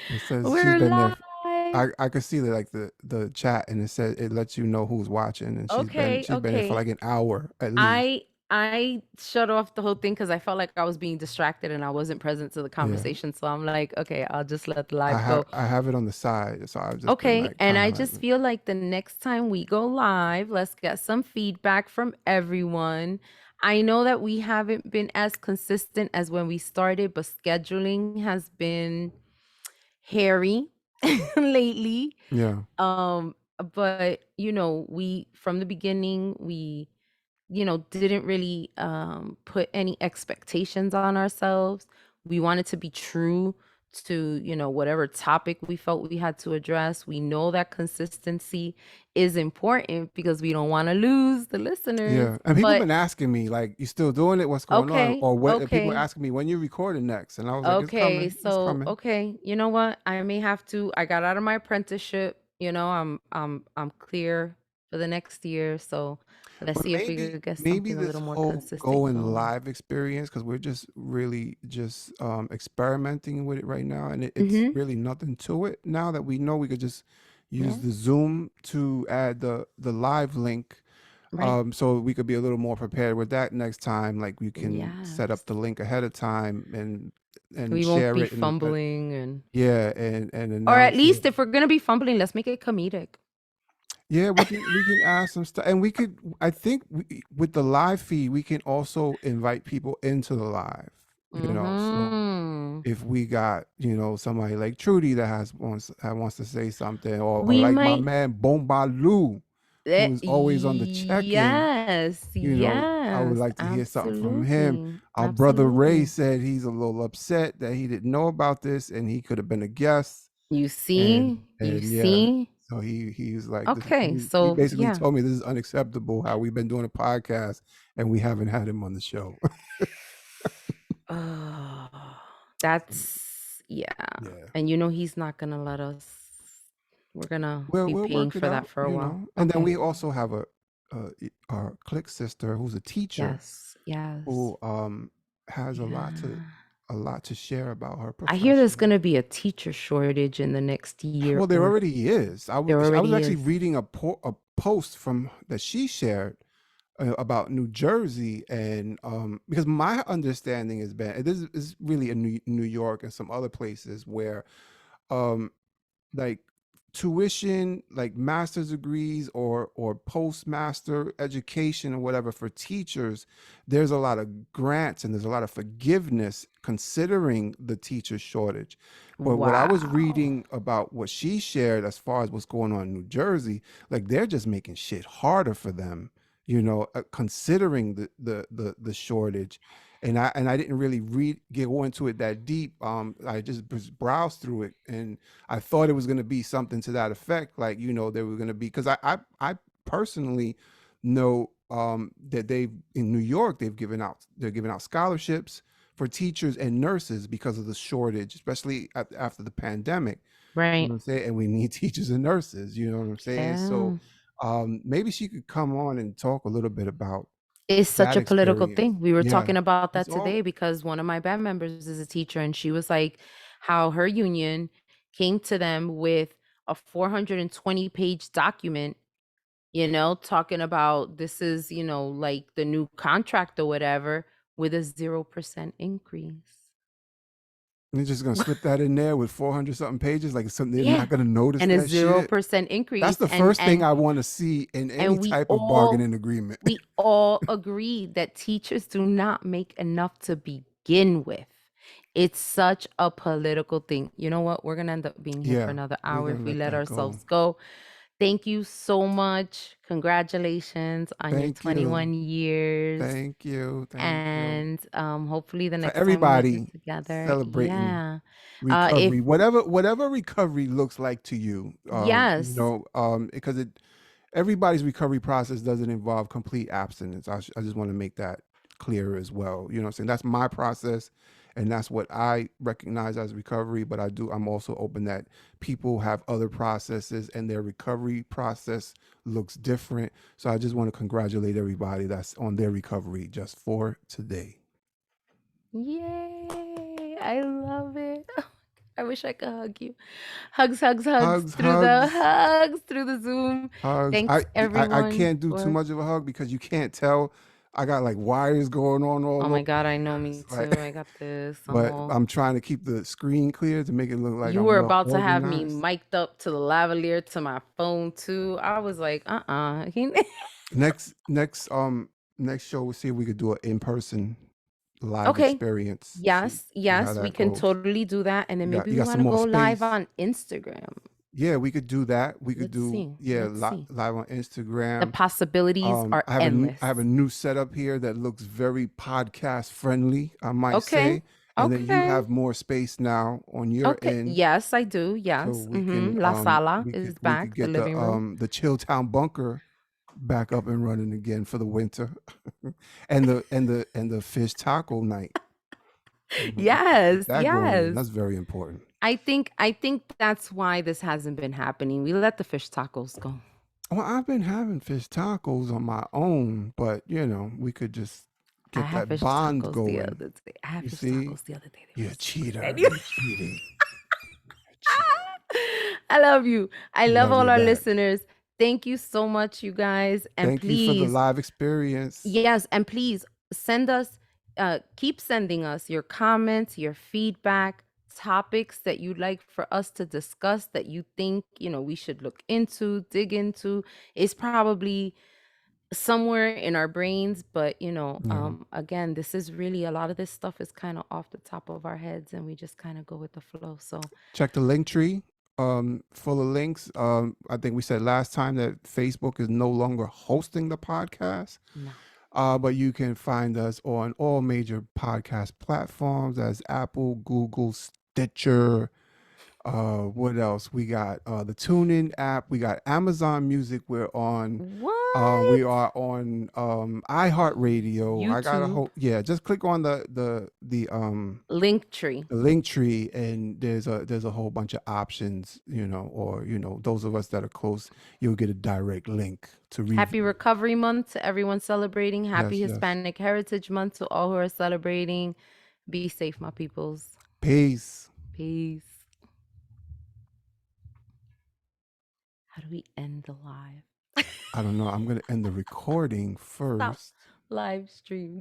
it says she's We're been there. live. I could see the chat, and it said it lets you know who's watching, and Okay, she's been there for okay. like an hour at least. I shut off the whole thing because I felt like I was being distracted and I wasn't present to the Yeah. conversation. So I'm like, okay, I'll just let the live go. I have it on the side, so I've just been Okay, like and kind I of just like feel like the next time we go live, let's get some feedback from everyone. I know that we haven't been as consistent as when we started, but scheduling has been hairy lately. yeah, Um, but we from the beginning, we didn't really put any expectations on ourselves. We wanted to be true to, whatever topic we felt we had to address. We know that consistency is important because we don't want to lose the listeners. yeah. And people But been asking me like, "You still doing it? What's going on?" okay, Or what? People okay. asking me when you recording next, and I was like, "It's Okay, coming, it's so coming." okay, you know what? I may have to. I got out of my apprenticeship. I'm clear for the next year. So let's But see if we could get maybe something a this little more whole consistent going going. live experience, because we're just really just experimenting with it right now, and it's Mm-hmm. really nothing to it now that we know we could just use Yeah. the Zoom to add the live link. Right. So we could be a little more prepared with that next time. Like we can set Yes. up the link ahead of time and We won't share be it and fumbling, and yeah, and or at announce it. least if we're gonna be fumbling, let's make it comedic. Yeah, we can ask some stuff, and we could. I think with the live feed, we can also invite people into the live. So Mm-hmm. if we got somebody like Trudy that wants to say something, or We like my might. man Bombaloo, who is always on the check-in. Yes, I would yes, like to hear something from him. absolutely, Our brother Ray absolutely. said he's a little upset that he didn't know about this and he could have been a guest. You And see, you and yeah, see. so he's like this. Okay, He so basically yeah. told me this is unacceptable how we've been doing a podcast and we haven't had him on the show. Oh, So, that's yeah. yeah. And you know he's not gonna let us. We're gonna Well, be we'll paying work it for that out, for a while. And then Okay. we also have our click sister who's a teacher Yes, yes. who has Yeah. a lot to share about her I hear there's profession. gonna be a teacher shortage in the next year Well, there or already is. there I was already actually is. reading a post from that she shared about New Jersey, and because my understanding has been, and this is really in New York and some other places where um like tuition, like master's degrees or postmaster education or whatever for teachers, there's a lot of grants and there's a lot of forgiveness considering the teacher shortage. But what I was Wow. reading about what she shared as far as what's going on in New Jersey, like they're just making shit harder for them, considering the shortage. And I didn't really go into it that deep. I just browsed through it, and I thought it was going to be something to that effect, like they were going to be, because I personally know that they've in New York they're giving out scholarships for teachers and nurses because of the shortage, especially after the pandemic. You Right. know what I'm saying? And we need teachers and nurses. You know what I'm saying? So Yeah. maybe she could come on and talk a little bit about It's such that a political experience. thing. We were Yeah, talking about it's that all. today because one of my band members is a teacher, and she was like how her union came to them with a 420-page document, talking about this is, like the new contract or whatever with a 0% increase. They're just gonna slip that in there with 400 something pages, like it's something they're Yeah. not gonna notice And a that shit. 0% That's increase. the And first thing I want to see in any and we type of all bargaining agreement. we all agree that teachers do not make enough to begin with. It's such a political thing. You know what? We're going to end up being here for Yeah, another we're hour gonna if we let let that go. ourselves go. Thank you so much. Congratulations on your Thank you, 21 years. thank you. And hopefully the For next time we get everybody together, celebrating yeah. If recovery, whatever recovery looks like to you, yes, because everybody's recovery process doesn't involve complete abstinence. I just want to make that clear as well. You know what I'm saying? That's my process, and that's what I recognize as recovery. But I'm also open that people have other processes and their recovery process looks different. So I just want to congratulate everybody that's on their recovery just for today. yay! I love it. I wish I could hug you. Hugs, hugs, hugs Hugs, hugs, through the Zoom. hugs. Thanks I everyone can't do too for much of a hug because you can't tell. I got like wires going on oh all my over. god, I know, It's me like, too. I got this. I'm but all I'm trying to keep the screen clear to make it look like you I'm were well about to have me organized. mic'd up to the lavalier to my phone too. I was like, Next, next show, we'll see if we could do an in-person live Okay. experience. Yes, See how yes, we that can goes. totally do that. And then maybe You we got want some to more go live space. on Instagram. Yeah, we could do that. We could Let's do, see. yeah, Let's see. live on The Instagram. possibilities are I have a endless. new setup here that looks very podcast friendly, I might Okay. say. And then you Okay. have more space now on your Okay. end, Yes, I do. so Yes. we can La sala is we could back, the get living room. the Chilltown bunker back up and running again for the winter, and the fish taco night. We could get Yes, that going in. yes. That's very important. I think that's why this hasn't been happening. We let the fish tacos go. Well, I've been having fish tacos on my own, but we could just I get had that fish bond tacos the going. other day. I had You fish see, tacos the other day. They you're were a so good. cheater. Anyway. You're cheating. You're cheating. I love you. I love Love all you our back. listeners. Thank you so much, you guys. And Thank you for the please, live experience. yes, and please send us, keep sending us your comments, your feedback. topics that you'd like for us to discuss that you think, we should look into, dig into, is probably somewhere in our brains. But, Yeah. again, this is really a lot of this stuff is kind of off the top of our heads and we just kind of go with the flow. So, Check the link tree, full of links. I think we said last time that Facebook is no longer hosting the podcast. no. But you can find us on all major podcast platforms as Apple, Google, Stitcher. What else? We got the TuneIn app. We got Amazon Music. We're on. We What? are on iHeartRadio. I got a YouTube whole yeah. Just click on link tree. the link tree, and there's a whole bunch of options. Or those of us that are close, you'll get a direct link to Happy review. Recovery Month to everyone celebrating. Happy Yes, yes. Hispanic Heritage Month to all who are celebrating. Be safe, my peoples. Peace. Peace. How do we end the live? I don't know. I'm gonna end the recording Stop first. live stream.